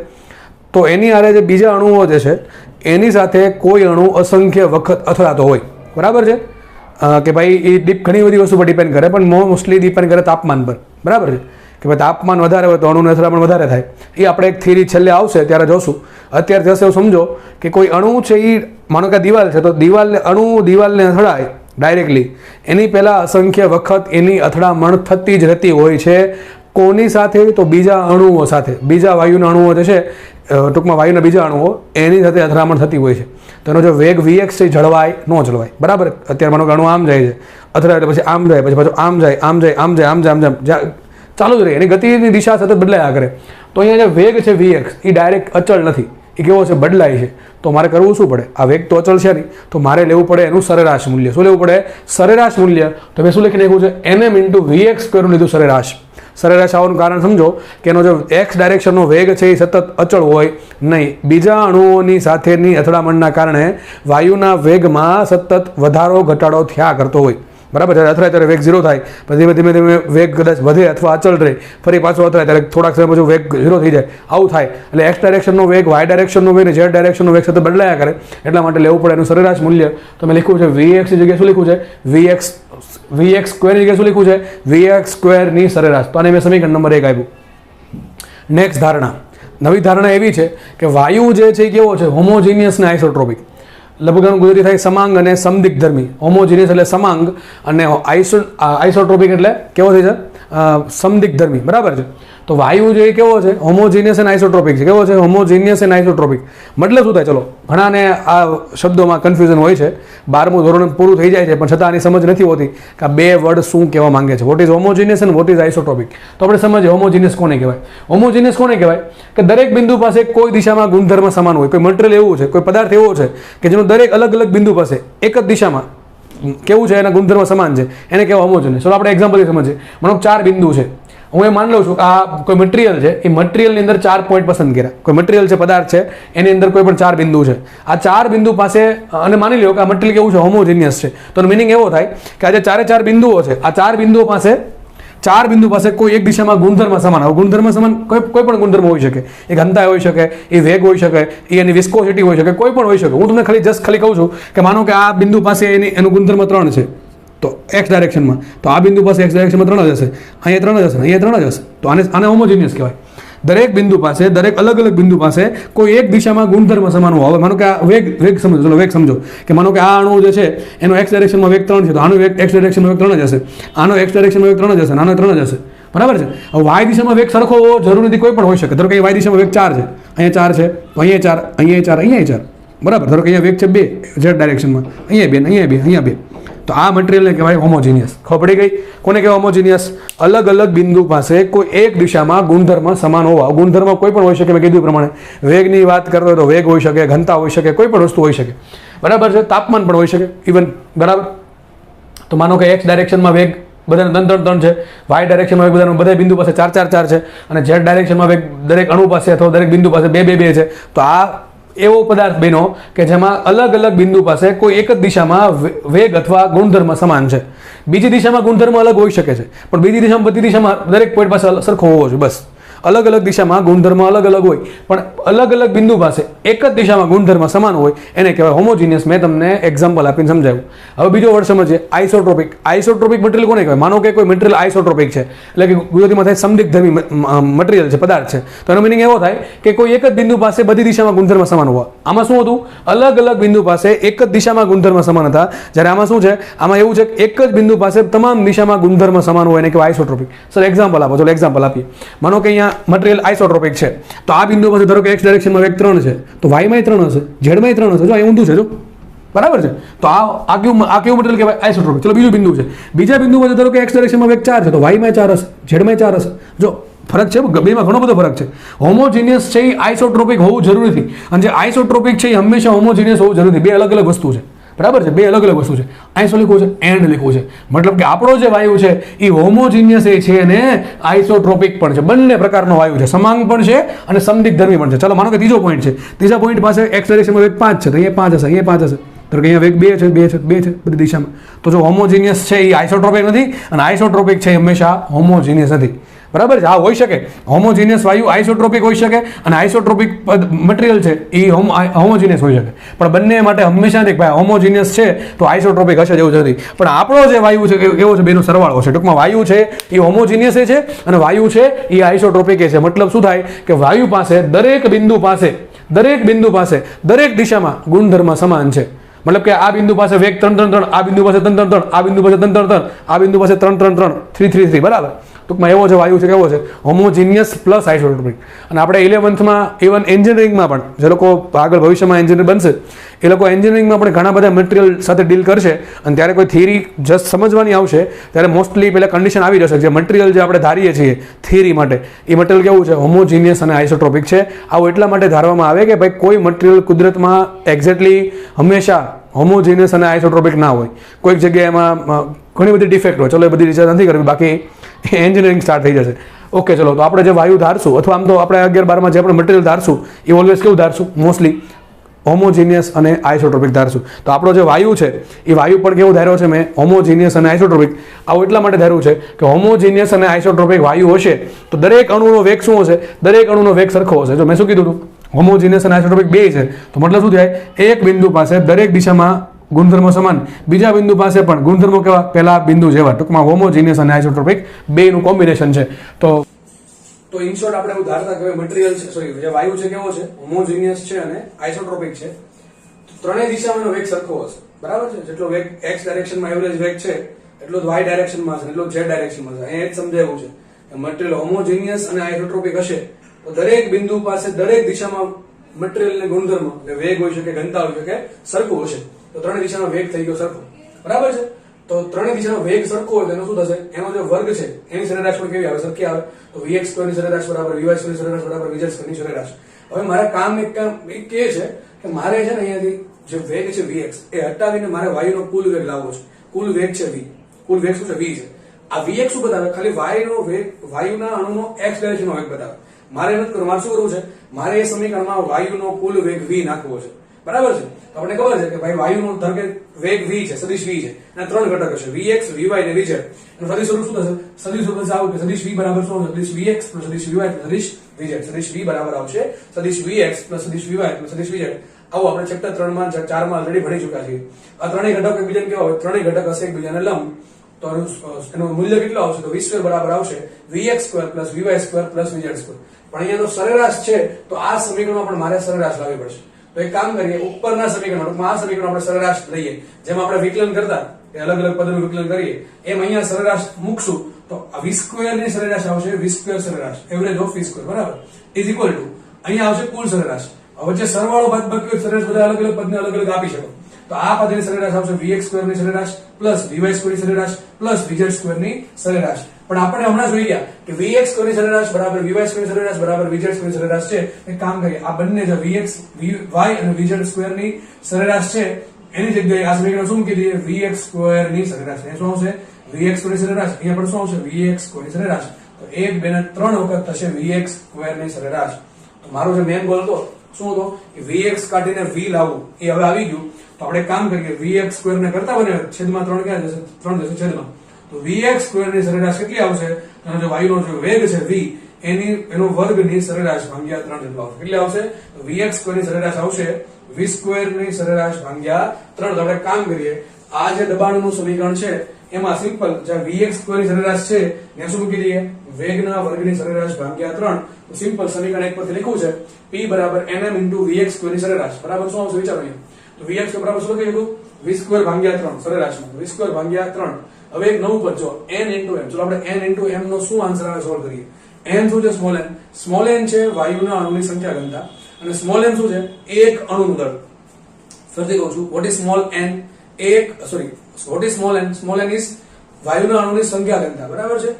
તો એની આરે જે બીજા અણુઓ જે છે એની સાથે કોઈ અણુ અસંખ્ય વખત અથડાતો હોય. બરાબર છે કે ભાઈ એ ઘણી બધી વસ્તુ પર ડિપેન્ડ કરે, પણ મોસ્ટલી ડિપેન્ડ કરે તાપમાન પર. બરાબર છે કે ભાઈ તાપમાન વધારે હોય તો અણુની અથડામણ વધારે થાય. એ આપણે એક થિયરી છેલ્લે આવશે ત્યારે જોશું. અત્યારે જશે એવું સમજો કે કોઈ અણુ છે એ માનો કે દિવાલ છે તો દિવાલને અથડાય ડાયરેક્ટલી એની પહેલાં અસંખ્ય વખત એની અથડામણ થતી જ રહેતી હોય છે. કોની સાથે? તો બીજા અણુઓ સાથે. બીજા વાયુના અણુઓ જે છે ટૂંકમાં વાયુના બીજા અણુઓ એની સાથે અથડામણ થતી હોય છે, તો એનો જે વેગ વીએક્સ છે જળવાય ન જળવાય, બરાબર. અત્યારે માનો કે અણુ આમ જાય છે, અથડાય એટલે પછી આમ જાય, પછી પાછું આમ જાય, આમ જાય, આમ જાય, આમ જાય, આમ જાય, ચાલુ જ રહે, એની ગતિની દિશા સતત બદલાયા કરે. તો અહીંયા જે વેગ છે વીએક્સ એ ડાયરેક્ટ અચળ નથી, એ કેવો છે, બદલાય છે. તો મારે કરવું શું પડે, આ વેગ તો અચળ છે નહીં, તો મારે લેવું પડે એનું સરેરાશ મૂલ્ય. શું લેવું પડે, સરેરાશ મૂલ્ય. તો મેં શું લખી નાખ્યું છે, nm ઇન્ટુ વીએક્સ સ્ક્વેરનું લીધું સરેરાશ. સરેરાશ આવવાનું કારણ સમજો કે એનો જો એક્સ ડાયરેક્શનનો વેગ છે એ સતત અચળ હોય નહીં, બીજા અણુઓની સાથેની અથડામણના કારણે વાયુના વેગમાં સતત વધારો ઘટાડો થયા કરતો હોય, બરાબર. જ્યારે અથડાય ત્યારે વેગ 0 થાય, પછી ધીમે ધીમે વેગ કદાચ વધે અથવા અચળ રહે, ફરી પાછો અથડાય ત્યારે થોડાક સમય પછી વેગ 0 થઈ જાય, આવું થાય. એટલે એક્સ ડાયરેક્શનનો વેગ, વાય ડાયરેક્શનનો વેગ અને ઝેડ ડાયરેક્શનનો વેગ સતત બદલાયા કરે, એટલા માટે લેવું પડે એનું સરેરાશ મૂલ્ય. તો મેં લખ્યું છે વીએક્સની જગ્યાએ શું લખ્યું છે, વીએક્સ સ્ક્વેરની જગ્યાએ શું લખ્યું છે, વીએક્સ સ્ક્વેરની સરેરાશ. તો આને મેં સમીકરણ નંબર 1 આપ્યું. નેક્સ્ટ ધારણા, નવી ધારણા એવી છે કે વાયુ જે છે એ કેવો છે, હોમોજીનિયસ ને આઇસોટ્રોપિક. લગભગ ગુજરાતી થાય સમાંગ અને સમદિગ્ધર્મી. હોમોજીનિયસ એટલે સમાંગ અને આઇસોટ્રોપિક એટલે કેવો થઈ છે, સમદિગ્ધર્મી, બરાબર છે. તો વાયુ જે કેવો છે, હોમોજીનિયસ અને આઇસોટ્રોપિક છે. કેવો છે, હોમોજીનિયસ અને આઇસોટ્રોપિક. મતલબ શું થાય, ચલો ઘણાને આ શબ્દોમાં કન્ફ્યુઝન હોય છે, 12મું ધોરણ પૂરું થઈ જાય છે પણ છતાં આની સમજ નથી હોતી કે આ બે વર્ડ શું કહેવા માંગે છે, વોટ ઇઝ હોમોજીનિયસ અને વોટ ઇઝ આઇસોટ્રોપિક. તો આપણે સમજીએ હોમોજીનિયસ કોને કહેવાય. હોમોજીનિયસ કોને કહેવાય કે દરેક બિંદુ પાસે કોઈ દિશામાં ગુણધર્મ સમાન હોય. કોઈ મટીરિયલ એવું છે, કોઈ પદાર્થ એવો છે કે જેનો દરેક અલગ અલગ બિંદુ પાસે એક જ દિશામાં કેવું છે, એના ગુણધર્મ સમાન છે, એને કહેવાય હોમોજીનિયસ. ચલો આપણે એક્ઝામ્પલથી સમજીએ. માનો 4 બિંદુ છે, હું એ માની લઉં છું કે આ કોઈ મટીરિયલ છે, એ મટીરિયલની અંદર 4 પોઈન્ટ પસંદ કર્યા. કોઈ મટીરિયલ છે, પદાર્થ છે, એની અંદર કોઈ પણ 4 બિંદુ છે. આ 4 બિંદુ પાસે, અને માની લો કે આ મટીરિયલ કેવું છે, હોમોજીનિયસ છે. તો મિનિંગ એવો થાય કે આ જે 4 બિંદુઓ છે, આ 4 બિંદુઓ પાસે 4 બિંદુ પાસે કોઈ એક દિશામાં ગુણધર્મ સમાન. હવે ગુણધર્મ સમાન કોઈ પણ ગુણધર્મ હોઈ શકે, એ ઘનતા હોઈ શકે, એ વેગ હોઈ શકે, એ એની વિસ્કોસિટી હોઈ શકે, કોઈ પણ હોઈ શકે. હું તમને ખાલી કહું છું કે માનો કે આ બિંદુ પાસે એનું ગુણધર્મ 3 છે, તો એક્સ ડાયરેક્શનમાં, તો આ બિંદુ પાસે એક્સ ડાયરેક્શનમાં 3 જ હશે, અહીંયા 3 જ હશે, અહીંયા 3 જ હશે. તો આને હોમોજીનિયસ કહેવાય. દરેક બિંદુ પાસે, દરેક અલગ અલગ બિંદુ પાસે કોઈ એક દિશામાં ગુણધર્મ સમાન હોય. હવે માનો કે આ વેગ સમજો, ચલો વેગ સમજો કે માનો કે આ અણુ જે છે એનો એક્સ ડાયરેક્શનમાં વેગ 3 છે, તો આનો એક્સ ડાયરેક્શનમાં વેગ 3 જ હશે, આનો એક્સ ડાયરેક્શનમાં વેગ 3 જ હશે, આનો 3 જ હશે, બરાબર છે. હવે વાય દિશામાં વેગ સરખો હોવો જરૂરી નથી, કોઈ પણ હોઈ શકે. ધારો કે વાય દિશામાં વેગ 4 છે, અહીંયા 4 છે, અહીંયા 4, અહીંયા 4, અહીંયા 4, બરાબર. ધારો કે અહીંયા વેગ છે 2 ઝેડ ડાયરેક્શનમાં, અહીંયા 2, અહીંયા 2, અહીંયા 2. તો આ મટીરિયલને કહેવાય હોમોજીનિયસ. ખબર પડી ગઈ કોને કહેવાય હોમોજીનિયસ? અલગ અલગ બિંદુ પાસે કોઈ એક દિશામાં ગુણધર્મ સમાન હોવા. ગુણધર્મ કોઈ પણ હોઈ શકે, મેં કીધું પ્રમાણે વેગની વાત કરતો હોય તો વેગ હોઈ શકે, ઘનતા હોઈ શકે, કોઈ પણ વસ્તુ હોઈ શકે, બરાબર છે. તાપમાન પણ હોઈ શકે ઇવન, બરાબર. તો માનો કે એક્સ ડાયરેક્શનમાં વેગ બધાને 3 છે, વાય ડાયરેક્શનમાં વેગ બધા બિંદુ પાસે 4 છે, અને ઝેડ ડાયરેક્શનમાં વેગ દરેક અણુ પાસે અથવા દરેક બિંદુ પાસે 2 છે. તો આ એવો પદાર્થ બન્યો કે જેમાં અલગ અલગ બિંદુ પાસે કોઈ એક જ દિશામાં વેગ અથવા ગુણધર્મ સમાન છે. બીજી દિશામાં ગુણધર્મ અલગ હોઈ શકે છે, પણ બીજી દિશામાં, બધી દિશામાં દરેક પોઈન્ટ પાસે સરખો હોવો જોઈએ. બસ અલગ અલગ દિશામાં ગુણધર્મ અલગ અલગ હોય, પણ અલગ અલગ બિંદુ પાસે એક જ દિશામાં ગુણધર્મ સમાન હોય, એને કહેવાય હોમોજીનિયસ. મેં તમને એક્ઝામ્પલ આપીને સમજાવ્યું. હવે બીજો વર્ડ સમજીએ, આઇસોટ્રોપિક. આઇસોટ્રોપિક મટીરિયલ કોને કહેવાય? માનો કે કોઈ મટીરિયલ આઇસોટ્રોપિક છે, એટલે કે ગુજરાતીમાં થાય સમદિગ્ધર્મી મટીરિયલ છે, પદાર્થ છે. તો એનો મિનિંગ એવો થાય કે કોઈ એક જ બિંદુ પાસે બધી દિશામાં ગુણધર્મ સમાન હોવા. આમાં શું હતું? અલગ અલગ બિંદુ પાસે એક જ દિશામાં ગુણધર્મ સમાન હતા. જ્યારે આમાં શું છે? આમાં એવું છે કે એક જ બિંદુ પાસે તમામ દિશામાં ગુણધર્મ સમાન હોય, એને કહેવાય આઇસોટ્રોપિક. સર એક્ઝામ્પલ આપો. ચલો એક્ઝામ્પલ આપીએ. માનો કે અહીંયા મટીરિયલ આઇસોટ્રોપિક છે, તો આ બિંદુ પાસે ધારો કે એક્સ ડાયરેક્શનમાં વેગ 3 છે, તો વાયમાં 3 હશે, ઝેડમાં 3 હશે. જો અહીં ઊંધું છે, જો બરાબર છે. તો આ કેવું મટીરિયલ કહેવાય? આઇસોટ્રોપિક. ચલો બીજું બિંદુ છે, બીજા બિંદુ પાસે ધારો કે એક્સ ડાયરેક્શનમાં વેગ 4 છે, તો વાયમાં 4 હશે, ઝેડમાં 4 હશે. જો ફરક છે, બેમાં ઘણો બધો ફરક છે. હોમોજીનિયસ છે એ આઇસોટ્રોપિક હોવું જરૂરી નથી, અને જે આઇસોટ્રોપિક છે એ હંમેશા હોમોજીનિયસ હોવું જરૂરી નથી. બે અલગ અલગ વસ્તુ છે, બરાબર છે, બે અલગ અલગ વસ્તુ છે. અહીં શું લખવું છે? એન્ડ લખવું છે. મતલબ કે આપણો જે વાયુ છે એ હોમોજીનિયસ એ છે અને આઇસોટ્રોપિક પણ છે. બંને પ્રકારનો વાયુ છે, સમાંગ પણ છે અને સમદિગ્ધર્મી પણ છે. ચાલો માનો કે ત્રીજો પોઈન્ટ છે, ત્રીજા પોઈન્ટ પાસે એક્સ ડાયરેક્શનમાં વેગ 5 છે, તો અહીંયા 5 હશે, અહીંયા 5 હશે. તો કે અહીંયા વેગ 2 છે, 2 છે, 2 છે બધી દિશામાં. તો જો હોમોજીનિયસ છે એ આઇસોટ્રોપિક નથી, અને આઇસોટ્રોપિક છે એ હંમેશા હોમોજીનિયસ નથી, બરાબર છે. હા હોઈ શકે, હોમોજીનિયસ વાયુ આઇસોટ્રોપિક હોઈ શકે, અને આઇસોટ્રોપિક મટીરિયલ છે એ હોમોજીનિયસ હોઈ શકે, પણ બંને માટે હંમેશા નથી ભાઈ હોમોજીનિયસ છે તો આઇસોટ્રોપિક હશે જેવું નથી. પણ આપણો જે વાયુ છે એવો છે, બેનો સરવાળો છે. ટૂંકમાં વાયુ છે એ હોમોજીનિયસ છે, અને વાયુ છે એ આઇસોટ્રોપિક છે. મતલબ શું થાય કે વાયુ પાસે દરેક બિંદુ પાસે દરેક દિશામાં ગુણધર્મ સમાન છે. મતલબ કે આ બિંદુ પાસે વેગ 3 3 3, આ બિંદુ પાસે 3 3 3, આ બિંદુ પાસે 3 3 3, આ બિંદુ પાસે 3 3 3, 3 3 3, બરાબર. ટૂંકમાં એવો જે વાયુ છે કેવો છે હોમોજીનિયસ પ્લસ આઇસોટ્રોપિક. અને આપણે 11th ઇવન એન્જિનિયરિંગમાં પણ જે લોકો આગળ ભવિષ્યમાં એન્જિનિયર બનશે એ લોકો એન્જિનિયરિંગમાં પણ ઘણા બધા મટીરિયલ સાથે ડીલ કરશે અને ત્યારે કોઈ થિયરી જસ્ટ સમજવાની આવશે ત્યારે મોસ્ટલી પહેલાં કન્ડિશન આવી જશે જે મટીરિયલ જે આપણે ધારીએ છીએ થિયરી માટે એ મટીરિયલ કેવું છે હોમોજીનિયસ અને આઇસોટ્રોપિક છે. આવું એટલા માટે ધારવામાં આવે કે ભાઈ કોઈ મટીરિયલ કુદરતમાં એક્ઝેક્ટલી હંમેશા હોમોજીનિયસ અને આઇસોટ્રોપિક ના હોય. કોઈક જગ્યાએ એમાં ઘણી બધી ડિફેક્ટ હોય. ચલો એ બધી રિસર્ચ નથી કરવી, બાકી એન્જિનિયરિંગ સ્ટાર્ટ થઈ જશે. ઓકે, ચલો તો આપણે જે વાયુ ધારશું અથવા આમ તો આપણે 11-12માં જે આપણે મટીરિયલ ધારશું એ ઓલવેઝ કેવું ધારશું મોસ્ટલી હોમોજીનિયસ અને આઇસોટ્રોપિક ધારશું. તો આપણો જે વાયુ છે એ વાયુ પણ કેવું ધાર્યો છે મેં હોમોજીનિયસ અને આઇસોટ્રોપિક. આવું એટલા માટે ધાર્યું છે કે હોમોજીનિયસ અને આઇસોટ્રોપિક વાયુ હશે તો દરેક અણુનો વેગ શું હશે? દરેક અણુનો વેગ સરખો હશે. જો મેં શું કીધું હતું હોમોજીનિયસ અને આઇસોટ્રોપિક બે છે તો મતલબ શું થાય? એક બિંદુ પાસે દરેક દિશામાં ગુણધર્મો સમાન, બીજા બિંદુ પાસે પણ ગુણધર્મો કેવા? પહેલા બિંદુ જેવા. ટૂંકમાં હોમોજીનિયસ અને આઇસોટ્રોપિક બેનું કોમ્બિનેશન છે. તો ઇન શોર્ટ આપણે એવું ધારતા કે મટીરિયલ છે સોરી જે વાયુ છે કેવો છે? હોમોજીનિયસ છે અને આઇસોટ્રોપિક છે. ત્રણેય દિશામાં વેગ સરખો હશે, બરાબર છે? જેટલો વેગ x ડાયરેક્શનમાં એવરેજ વેગ છે એટલો જ y ડાયરેક્શનમાં છે, એટલો z ડાયરેક્શનમાં છે. અહીંયા જ સમજાવ્યું છે કે મટીરિયલ હોમોજીનિયસ અને આઇસોટ્રોપિક હશે તો દરેક બિંદુ પાસે દરેક દિશામાં મટીરિયલને ગુણધર્મ એટલે વેગ હોઈ શકે, ઘનતા હોઈ શકે, સરખું હશે. તો ત્રણેય દિશાનો વેગ થઈ ગયો સરખો, બરાબર છે? તો ત્રણેય દિશાનો વેગ સરખો હોય તો એનો શું થશે? એનો જે વર્ગ છે એની સરેરાશ પણ કેવી આવે? સરખી આવે. તો vx² ની સરેરાશ બરાબર vy² ની સરેરાશ બરાબર vz² ની સરેરાશ. હવે મારા કામ એક એ છે કે મારે છે ને અહીંયાથી જે વેગ છે vx એ હટાવીને મારે વાયુનો કુલ વેગ લાવવો છે. કુલ વેગ છે v. કુલ વેગ શું છે? v છે. આ vx શું બતાવે? ખાલી વાયુનો વેગ, વાયુના અણુનો x ડાયરેક્શનનો વેગ બતાવે. મારે નથી કરવું. મારે શું કરવું છે? મારે એ સમીકરણમાં વાયુનો કુલ વેગ v નાખવો છે, બરાબર છે? તો આપણને ખબર છે કે ભાઈ વાયુનો ધારો કે વેગ v છે, સદિશ v છે અને ત્રણ ઘટક હશે vx, vy અને vz. અને સદિશ સ્વરૂપ શું થશે? સદિશ સ્વરૂપ આવું કે સદિશ v બરાબર શું? સદિશ vx + સદિશ vy + સદિશ vz. સદિશ v બરાબર આવશે સદિશ vx + સદિશ vy + સદિશ vz. આવું આપણે ચેપ્ટર 3 માં 4 માં ઓલરેડી ભણી ચૂક્યા છીએ. આ ત્રણેય ઘટક એકબીજાને કેવા હોય? ત્રણેય ઘટક હશે એકબીજાને લંબ. તો એનું મૂલ્ય કેટલું આવશે? તો v² બરાબર આવશે vx² + vy² + vz². પણ અહીંયાનો સરેરાશ છે તો આ સમીકરણમાં પણ મારે સરેરાશ લાવવી પડશે. તો એક કામ કરીએ, ઉપરના સમીકરણમાં આ સમીકરણ આપણે સરેરાશ લઈએ. જેમ આપણે વિકલન કરતા કે અલગ અલગ પદનું વિકલન કરીએ એમ અહીંયા સરેરાશ મૂકશું તો v² ની સરેરાશ આવશે v² સરેરાશ એવરેજ ઓફ v², બરાબર, ઇઝ ઇક્વલ ટુ અહીંયા આવશે કુલ સરેરાશ. હવે જે સરવાળો બાદબાકી સરેરાશ બધા અલગ અલગ પદને અલગ અલગ આપી શકો. તો આ પદની સરેરાશ આવશે vx² ની સરેરાશ + vy² ની સરેરાશ + vz² ની સરેરાશ. પણ આપણે હમણાં જોઈ ગયા કે vx² ની સરેરાશ બરાબર vy² ની સરેરાશ બરાબર vz² ની સરેરાશ છે. એક કામ કરીએ, આ બંને જે vx, vy અને vz² ની સરેરાશ છે એની જગ્યાએ આ સમીકરણ શું મૂકી દઈએ? vx² ની સરેરાશ. એ શું આવશે? vx² ની સરેરાશ. અહીંયા પણ શું આવશે? vx² ની સરેરાશ. તો 1, 2 ને 3 વખત થશે vx² ની સરેરાશ. તો મારો જે મેઇન ગોલ હતો શું હતો? કે vx કાઢીને v લાવવું. એ હવે આવી ગયું. તો આપણે કામ કરીએ, vx² ને કરતા બને છેદમાં 3 ક્યાં જશે? 3 જશે છેદમાં. તો vx² ની સરેરાશ કેટલી આવશે? અને જો વાયુનો જે વેગ છે v એનો વર્ગની સરેરાશ ભાગ્યા 3 જેટલો આવશે. કેટલી આવશે? તો vx² ની સરેરાશ આવશે v² ની સરેરાશ ભાગ્યા 3. તો આપણે કામ કરીએ, આ જે દબાણનું સમીકરણ છે એમાં સિમ્પલ જે vx² ની સરેરાશ છે એને શું મૂકી દઈએ? વેગના વર્ગની સરેરાશ ભાગ્યા 3. તો સિમ્પલ સમીકરણ એક પરથી લખ્યું છે p બરાબર nm * vx² ની સરેરાશ બરાબર શું આવશે? વિચારો અહીંયા. તો vx બરાબર શું લખી દીધું? v² ભાગ્યા 3 સરેરાશમાં v² ભાગ્યા 3. હવે એક નવું પદ જો n * m. ચલો આપણે n * m નો શું આન્સર આવે સોલ્વ કરીએ. n શું છે? Small n. સ્મોલ n છે વાયુના અણુની સંખ્યા ઘનતા અને સ્મોલ n શું છે? એક અણુનું દળ. ફરીથી કહું છું, what is small n? What is small n? Small n is વાયુના અણુની સંખ્યા ઘનતા, બરાબર છે?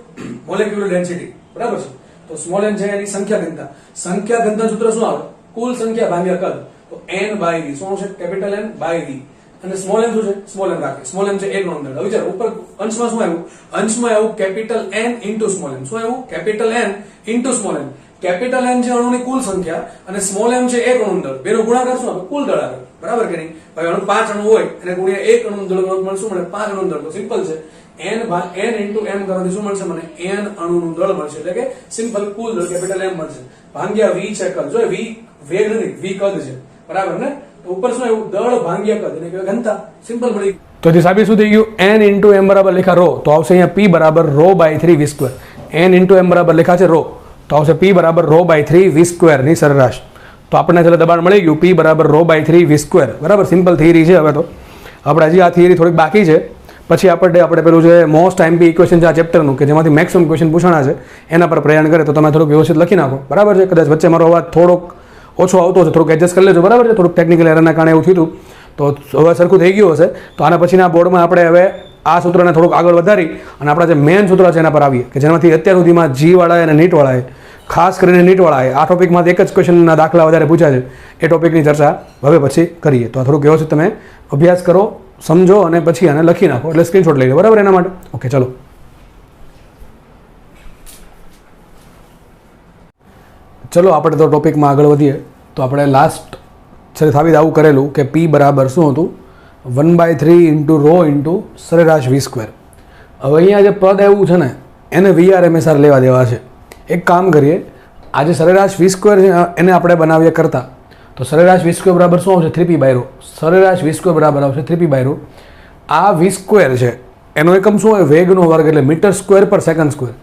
મોલેક્યુલર ડેન્સિટી, બરાબર છે? તો સ્મોલ n છે એની સંખ્યા ઘનતા. સંખ્યા ઘનતા સૂત્ર શું આવે? કુલ સંખ્યા ભાગ્યા કદ. તો n/v શું આવશે? Capital N / v. અને સ્મોલ n શું છે? સ્મોલ n રાખીએ. સ્મોલ n છે એક અણુનું દળ. હવે વિચારો ઉપર અંશમાં શું આવ્યું? અંશમાં આવ્યું કેપિટલ N * સ્મોલ n. શું આવ્યું? Capital N * small n. Capital N છે અણુની કુલ સંખ્યા અને સ્મોલ m છે એક અણુનું દળ. બેનો ગુણાકાર શું આવે? કુલ દળ આવે, બરાબર કે નહીં? હવે અણુ 5 અણુ હોય અને ગુણ્યા એક અણુનું દળ મળે શું મળે? 5 અણુનું દળ. તો સિમ્પલ છે n * m કરવાથી શું મળશે મને? n અણુનું દળ મળશે. એટલે કે સિમ્પલ કુલ દળ કેપિટલ M મળશે ભાગ્યા v છે કદ. જો v વેગ નથી, v કદ છે, બરાબર ને? તો ઉપર શું આવ્યું? દળ ભાગ્યા કદ એટલે કે ઘનતા. સિમ્પલ મળી. તો જે સાબિત શું થઈ ગયું? n * m બરાબર લખા ρ. તો આવશે અહીંયા p બરાબર ρ/3 v². n * m બરાબર લખા છે ρ. તો આવશે p બરાબર ρ/3 v² ની સરેરાશ. તો આપણને છેલ્લે દબાણ મળી ગયું p બરાબર ρ/3 v², બરાબર? સિમ્પલ થિયરી છે. હવે તો આપણે હજી આ થિયરી થોડીક બાકી છે પછી આપણે પેલું જે મોસ્ટ આઈએમપી ઇક્વેશન છે આ ચેપ્ટરનું કે જેમાંથી મેક્સિમમ ક્વેશ્ચન પૂછાણા છે એના પર પ્રયાણ કરે તો તમે થોડુંક વ્યવસ્થિત લખી નાખો, બરાબર છે. કદાચ વચ્ચે મારો અવાજ થોડોક ઓછો આવતો હશે, થોડુંક એડજસ્ટ કરી લેજો, બરાબર છે. થોડુંક ટેકનિકલ એરના કારણે એવું થયું હતું, તો હવે સરખું થઈ ગયું હશે. તો આના પછીના બોર્ડમાં આપણે હવે આ સૂત્રને થોડુંક આગળ વધારી અને આપણા જે મેઇન સૂત્ર છે એના પર આવીએ કે જેનાથી અત્યાર સુધીમાં જીવાળાએ અને નીટવાળાએ, ખાસ કરીને નીટવાળાએ આ ટોપિકમાંથી એક જ ક્વેશ્ચનના દાખલા વધારે પૂછ્યા છે, એ ટોપિકની ચર્ચા હવે પછી કરીએ. તો આ થોડુંક વ્યવસ્થિત તમે અભ્યાસ કરો, સમજો અને પછી આને લખી નાખો, એટલે સ્ક્રીનશોટ લઈ લો, બરાબર. એના માટે ઓકે, ચલો. ચલો આપણે તો ટોપિકમાં આગળ વધીએ. તો આપણે લાસ્ટ છે સાબિત આવું કરેલું કે પી બરાબર શું હતું, 1/3 ઇન્ટુ રો ઇન્ટુ સરેરાશ V². હવે અહીંયા જે પદ આવ્યું છે ને એને VRMSR લેવા દેવા છે. એક કામ કરીએ, આજે સરેરાશ V² છે એને આપણે બનાવીએ કરતા. તો સરેરાશ V² બરાબર શું આવશે, 3p/ρ. સરેરાશ V² બરાબર આવશે 3p/ρ. આ V² છે એનો એકમ શું હોય, વેગનો વર્ગ, એટલે મીટર સ્ક્વેર પર સેકન્ડ સ્ક્વેર.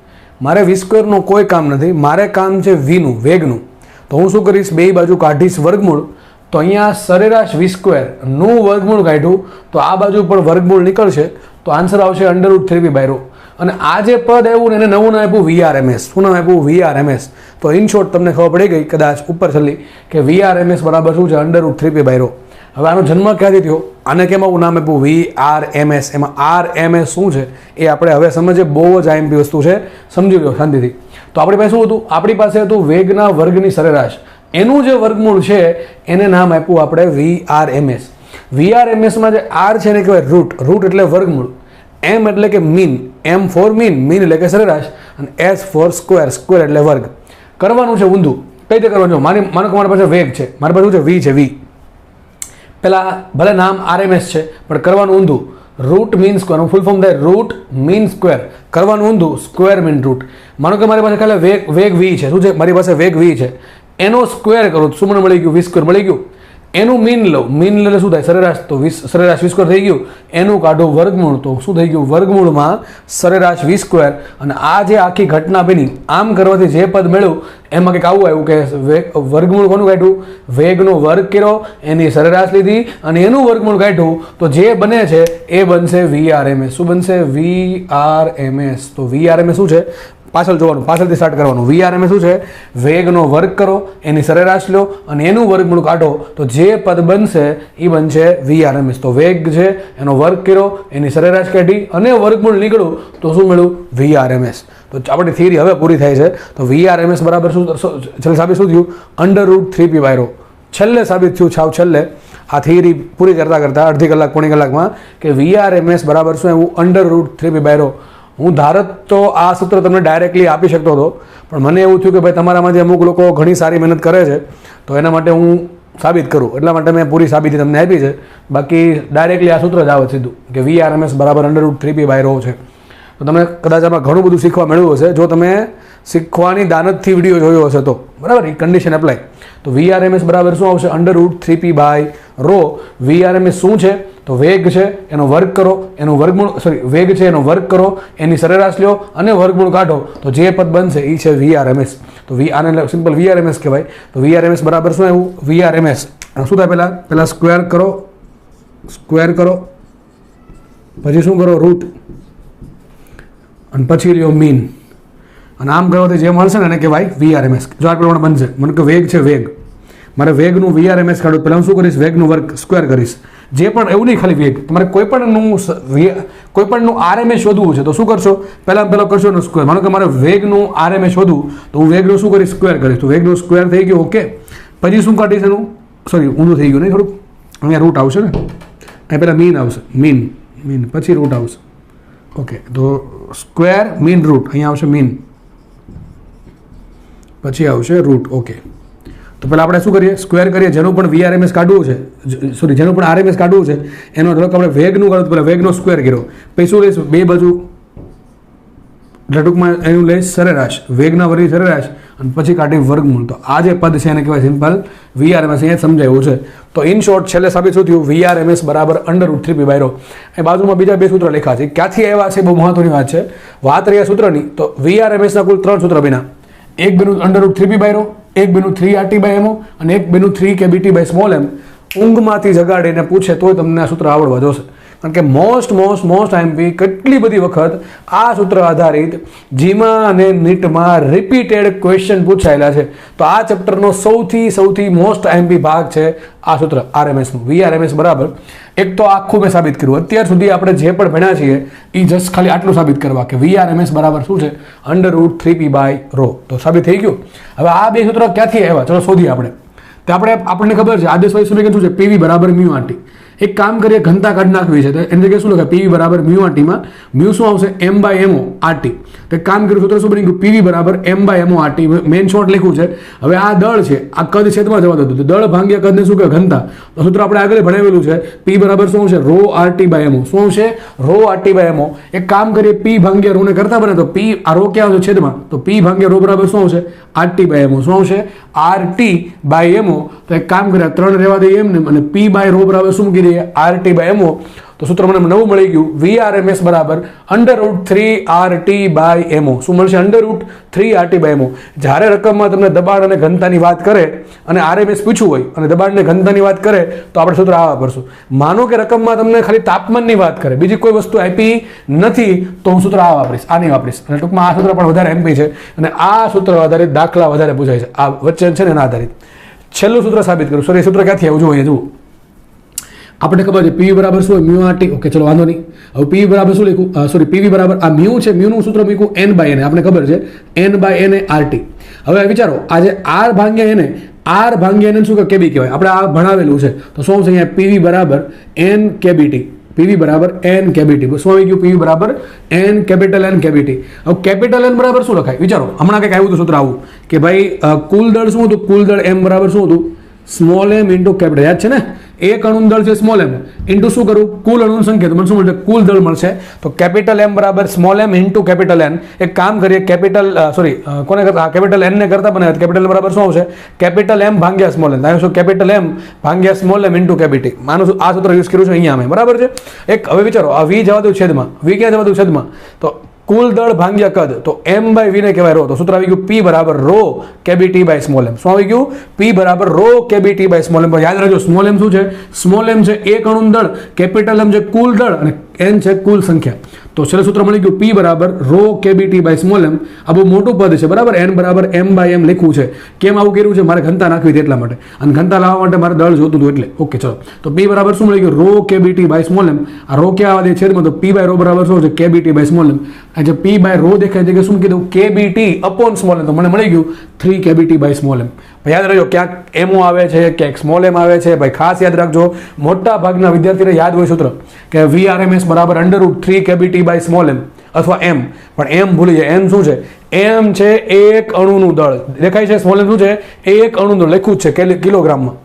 મારે V² નું કોઈ કામ નથી, મારે કામ છે વીનું, વેગનું. તો હું શું કરીશ, બે બાજુ કાઢીશ વર્ગમૂળ. તો અહીંયા સરેરાશ V² નું વર્ગમૂળ કાઢ્યું તો આ બાજુ પણ વર્ગમૂળ નીકળશે, તો આન્સર આવશે √3p/ρ. અને આ જે પદ આવ્યું ને એને નવું નામ આપ્યું VRMS. શું નામ આપ્યું, VRMS. તો ઇન શોર્ટ તમને ખબર પડી ગઈ કદાચ ઉપર છેલ્લી કે VRMS બરાબર શું છે, √3p/ρ. હવે આનો જન્મ ક્યાંથી થયો, આને કેમ આવું નામ આપ્યું, VRMS. એમાં RMS શું છે એ આપણે હવે સમજીએ, બહુ જ આઈએમપી વસ્તુ છે, સમજી લો શાંતિથી. તો આપણી પાસે શું હતું, આપણી પાસે હતું વેગના વર્ગની સરેરાશ, એનું જે વર્ગમૂળ છે એને નામ આપ્યું આપણે VRMS. VRMSમાં જે R છે એને કહેવાય રૂટ, રૂટ એટલે વર્ગમૂળ, M એટલે કે mean, M for mean, mean એટલે કે સરેરાશ, અને S ફોર સ્ક્વેર, સ્ક્વેર એટલે વર્ગ. કરવાનું છે ઊંધું. કઈ રીતે કરવાનું છે, માનો કે મારી પાસે વેગ છે, મારી પાસે શું છે, V છે, V. પેલા ભલે નામ RMS છે પણ કરવાનું ઊંધું. Root mean square, full form થાય રૂટ મીન સ્ક્વેર, કરવાનું ઊંધું, સ્ક્વેર મીન રૂટ. માનો કે મારી પાસે ખાલી વેગ V છે, શું છે, મારી પાસે વેગ V છે, એનો સ્ક્વેર કરું, શું મને મળી ગયું, V² મળી ગયું. એનું મીન લઉં, મીન એટલે શું થાય, સરેરાશ. તો સરેરાશ V² થઈ ગયું, એનું કાઢો વર્ગમૂળ, તો શું થઈ ગયું, વર્ગમૂળમાં સરેરાશ V². અને આ જે આખી ઘટના બની, આમ કરવાથી જે પદ મળ્યું એમાં કંઈક આવું આવ્યું કે વર્ગમૂળ કોનું કાઢ્યું, વેગનો વર્ગ કર્યો, એની સરેરાશ લીધી અને એનું વર્ગમૂળ કાઢ્યું, તો જે બને છે એ બનશે VRMS. શું બનશે, VRMS. તો VRMS શું છે, પાછળ જોવાનું, પાછળથી સ્ટાર્ટ કરવાનું. VRMS શું છે, વેગનો વર્ગ કરો, એની સરેરાશ લો અને એનું વર્ગમૂળ કાઢો, તો જે પદ બનશે એ બનશે VRMS. તો વેગ છે એનો વર્ગ કર્યો, એની સરેરાશ કાઢી અને વર્ગમૂળ નીકળ્યું, તો શું મળ્યું, VRMS. તો આપણી થિયરી હવે પૂરી થાય છે. તો VRMS બરાબર શું, છેલ્લે સાબિત શું થયું, √3p/ρ. છેલ્લે સાબિત થયું, છાવ છેલ્લે આ થિયરી પૂરી કરતા અડધી કલાક પોણી કલાકમાં કે VRMS બરાબર શું એવું, √3p/ρ. હું ધારત તો આ સૂત્ર તમને ડાયરેક્ટલી આપી શકતો હતો, પણ મને એવું થયું કે ભાઈ તમારામાંથી અમુક લોકો ઘણી સારી મહેનત કરે છે, તો એના માટે હું સાબિત કરું, એટલા માટે મેં પૂરી સાબિતી તમને આપી છે. બાકી ડાયરેક્ટલી આ સૂત્ર જ આવે સીધું કે VRMS બરાબર √3p/ρ છે. તો તમને કદાચ આમાં ઘણું બધું શીખવા મળ્યું હશે જો તમે શીખવાની દાનતથી વિડીયો જોયો હશે તો, બરાબર. એ કન્ડિશન એપ્લાય. તો VRMS બરાબર શું આવશે, √3p/ρ. VRMS શું છે, તો વેગ છે એનો વર્ગ કરો, એનું વર્ગમૂળ, વેગ છે એનો વર્ગ કરો, એની સરેરાશ લ્યો અને વર્ગમૂળ કાઢો, તો જે પદ બનશે એ છે VRMS. તો આને સિમ્પલ VRMS કહેવાય. તો VRMS બરાબર શું આવ્યું, VRMS શું થાય, પહેલા સ્ક્વેર કરો, પછી શું કરો, રૂટ, અને પછી લ્યો મીન, અને આમ કરવાથી જે મળશે ને એને કહેવાય VRMS. જો આ પ્રમાણે બનશે, મને કે વેગ છે, વેગ, મારે વેગનું VRMS કાઢવું, પહેલાં હું શું કરીશ, વેગનું વર્ગ સ્ક્વેર કરીશ. જે પણ એવું નહીં ખાલી વેગ, તમારે કોઈ પણનું RMS શોધવું છે તો શું કરશો, પહેલાં કરશો એનું સ્ક્વેર. માનો કે મારે વેગનું RMS શોધવું તો હું વેગનું શું કરીશ, સ્ક્વેર કરીશ. તો વેગનું સ્ક્વેર થઈ ગયું, ઓકે. પછી શું કાઢીશ એનું, ઊંધું થઈ ગયું નહીં થોડુંક, અહીંયા રૂટ આવશે ને, અહીં પહેલાં મીન આવશે, મીન પછી રૂટ આવશે, ઓકે. તો સ્ક્વેર મીન રૂટ, અહીંયા આવશે મીન, પછી આવશે રૂટ, ઓકે. તો પહેલાં આપણે શું કરીએ, સ્ક્વેર કરીએ, જેનું પણ VRMS કાઢવું છે, જેનું પણ RMS કાઢવું છે એનો ધરો આપણે વેગનું કાઢવું, પહેલાં વેગનો સ્ક્વેર કર્યો, પછી શું લઈશું, બે બાજુ ટૂંકમાં એનું લઈશ સરેરાશ, વેગના વર્ગની સરેરાશ, અને પછી કાઢી વર્ગમૂળ. તો આ જે પદ છે એને કહેવાય સિમ્પલ VRMS. અહીંયા સમજાયું છે. તો ઇન શોર્ટ છેલ્લે સાબિત શું થયું, VRMS બરાબર √3p/ρ. એ બાજુમાં બીજા બે સૂત્ર લખ્યા છે, ક્યાંથી આવ્યા છે બહુ મહત્વની વાત છે. વાત રહી સૂત્રની, તો VRMSના કુલ 3 સૂત્ર બન્યા. એક બન્યું √3p/ρ, એક બન્યું 3RT/MO અને એક બન્યું 3kBT/m. ઊંઘમાંથી જગાડીને પૂછે તોય તમને આ સૂત્ર આવડવા જોશે, કારણ કે મોસ્ટ આઈએમપી કેટલી બધી વખત આ સૂત્ર આધારિત જીમાં અને નીટમાં રિપીટેડ ક્વેશ્ચન પૂછાયેલા છે. તો આ ચેપ્ટરનો સૌથી મોસ્ટ આઈએમપી ભાગ છે આ સૂત્ર આરએમએસનું. VRMS બરાબર એક તો આખું મેં સાબિત કર્યું. અત્યાર સુધી આપણે જે પણ ભણ્યા છીએ એ જસ્ટ ખાલી આટલું સાબિત કરવા કે VRMS બરાબર શું છે, √3p/ρ. તો સાબિત થઈ ગયું. હવે આ બે સૂત્ર ક્યાંથી આવ્યા ચલો શોધીએ આપણે. તો આપણને ખબર છે આદેશવાળી સમીકરણ શું છે, PV બરાબર μRT. એક કામ કરીએ, ઘનતા કાઢી નાખવી છે તો એની જગ્યાએ શું લખાય, PV બરાબર μRT માં μ શું આવશે, m/mo RT. તો એક કામ કર્યું, સૂત્ર શું બની ગયું, PV બરાબર m/mo RT. મેન શોર્ટ લખ્યું છે. હવે આ દળ છે, આ કદ છેદમાં જવા દો, દળ ભાગ્યા કદને શું કહેવાય, ઘનતા. તો સૂત્ર આપણે આગળ ભણાવેલું છે, P બરાબર શું છે, ρRT/mo. શું છે, ρRT/mo. એક કામ કરીએ, P ભાગ્યા ρ ને કરતા બને તો P આ ρ ક્યાં આવશે, છેદમાં. તો P ભાગ્યા ρ બરાબર શું આવશે, RT/mo. શું આવશે, RT/mo. તો એક કામ કરીએ, 3 રહેવા દઈએ એમને અને P/ρ બરાબર શું મૂકી દઈએ, RT/mo. તો સૂત્ર મને નવું મળી ગયું, VRMS બરાબર √3RT/mo. શું મળશે, √3RT/mo. જ્યારે રકમમાં તમને દબાણ અને ઘનતાની વાત કરે અને RMS પૂછવું હોય અને દબાણ અને ઘનતાની વાત કરે તો આપણે સૂત્ર આવા પડશું. માનો કે રકમમાં તમને ખાલી તાપમાનની વાત કરે, બીજી કોઈ વસ્તુ આપી નથી, તો હું સૂત્ર આ વાપરીશ, આ નહીં વાપરીશ. અને ટૂંકમાં આ સૂત્ર પણ વધારે એમપી છે અને આ સૂત્ર આધારિત દાખલા વધારે પૂછાય છે. આ વચ્ચે છે ને એના આધારિત છેલ્લું સૂત્ર સાબિત કરું. સોરી, સૂત્ર ક્યાંથી આવ્યું જોઈએ, જુઓ. આપણે ખબર છે PV બરાબર શું હોય, μRT. ઓકે, ચલો વાંધો નહીં. હવે PV બરાબર શું લખ્યું, સોરી, PV બરાબર આ μ છે, μ નું સૂત્ર મૂક્યું n/n. આપણે ખબર છે n/n RT. હવે વિચારો, આ જે r ભાગ્યા n, r ભાગ્યા n શું kb કહેવાય, આપણે આ ભણાવેલું છે. તો શું છે અહીંયા, PV બરાબર n kbt. PV બરાબર n kbt. શું આવી ગયું, PV બરાબર n કેપિટલ N kbt. હવે કેપિટલ N બરાબર શું લખાય, વિચારો. હમણાં કંઈક આવ્યું હતું સૂત્ર આવું કે ભાઈ કુલ દળ શું હતું, કુલ દળ m બરાબર શું હતું, સ્મોલ m ઇન્ટુ કેપિટલ. યાદ છે ને, એક અણુનું દળ છે સ્મોલ m ઇન્ટુ શું કરું, કુલ અણુની સંખ્યા. તો મને શું મળશે, કુલ દળ મળશે. તો કેપિટલ M બરાબર small m into capital N. એક કામ કરીએ, કેપિટલ કોને કરતા, કેપિટલ N ને કરતા બનાવે, કેપિટલ બરાબર શું આવશે, કેપિટલ M ભાગ્યા સ્મોલ n. શું, કેપિટલ M ભાગ્યા સ્મોલ m ઇન્ટુ કેપિટી. માનું છું આ સૂત્ર યુઝ કર્યું છે અહીંયા અમે, બરાબર છે. એક હવે વિચારો, આ V જવા દઉં છેદમાં, V ક્યાં જવા દઉં, છેદમાં. તો કુલ દળ ભાગ્યા કદ, તો m/v ને કહેવાય ρ. તો સૂત્ર આવી ગયું, P બરાબર ρ/kbt/સ્મોલ m. શું આવી ગયું, P બરાબર ρ/kbt/સ્મોલ m. યાદ રાખજો, સ્મોલ m શું છે, સ્મોલ m છે એક અણુનું દળ, કેપિટલ M છે કુલ દળ અને n છે કુલ સંખ્યા. તો છેલ્લું સૂત્ર મળી ગયું, P બરાબર ρ/kbt/સ્મોલ m. આ બહુ મોટું પદ છે, બરાબર. n બરાબર m/m લખ્યું છે. કેમ આવું કર્યું છે, મારે ઘનતા નાખવી હતી એટલા માટે, અને ઘનતા લાવવા માટે મારે દળ જોતું હતું એટલે. ઓકે, ચલો. તો P બરાબર શું મળી ગયું, ρ/kbt/સ્મોલ m. આ ρ ક્યાં આવે છેદમાં, તો P/ρ બરાબર શું છે, kbt/સ્મોલ m. આ જે P/ρ દેખાય છે કે શું કીધું, kbt/સ્મોલ m. તો મને મળી ગયું 3 kbt/સ્મોલ m. યાદ રાખજો, ક્યાંક mo આવે છે, ક્યાંક સ્મોલ m આવે છે. ભાઈ ખાસ યાદ રાખજો, મોટા ભાગના વિદ્યાર્થીને યાદ હોય સૂત્ર કે VRMS બરાબર √3 kbt/સ્મોલ m અથવા m. પણ m ભૂલી જાય. m શું છે, m છે એક અણુનું દળ. દેખાય છે, સ્મોલ m શું છે, એક અણુનું દળ લખ્યું જ છે કિલોગ્રામમાં.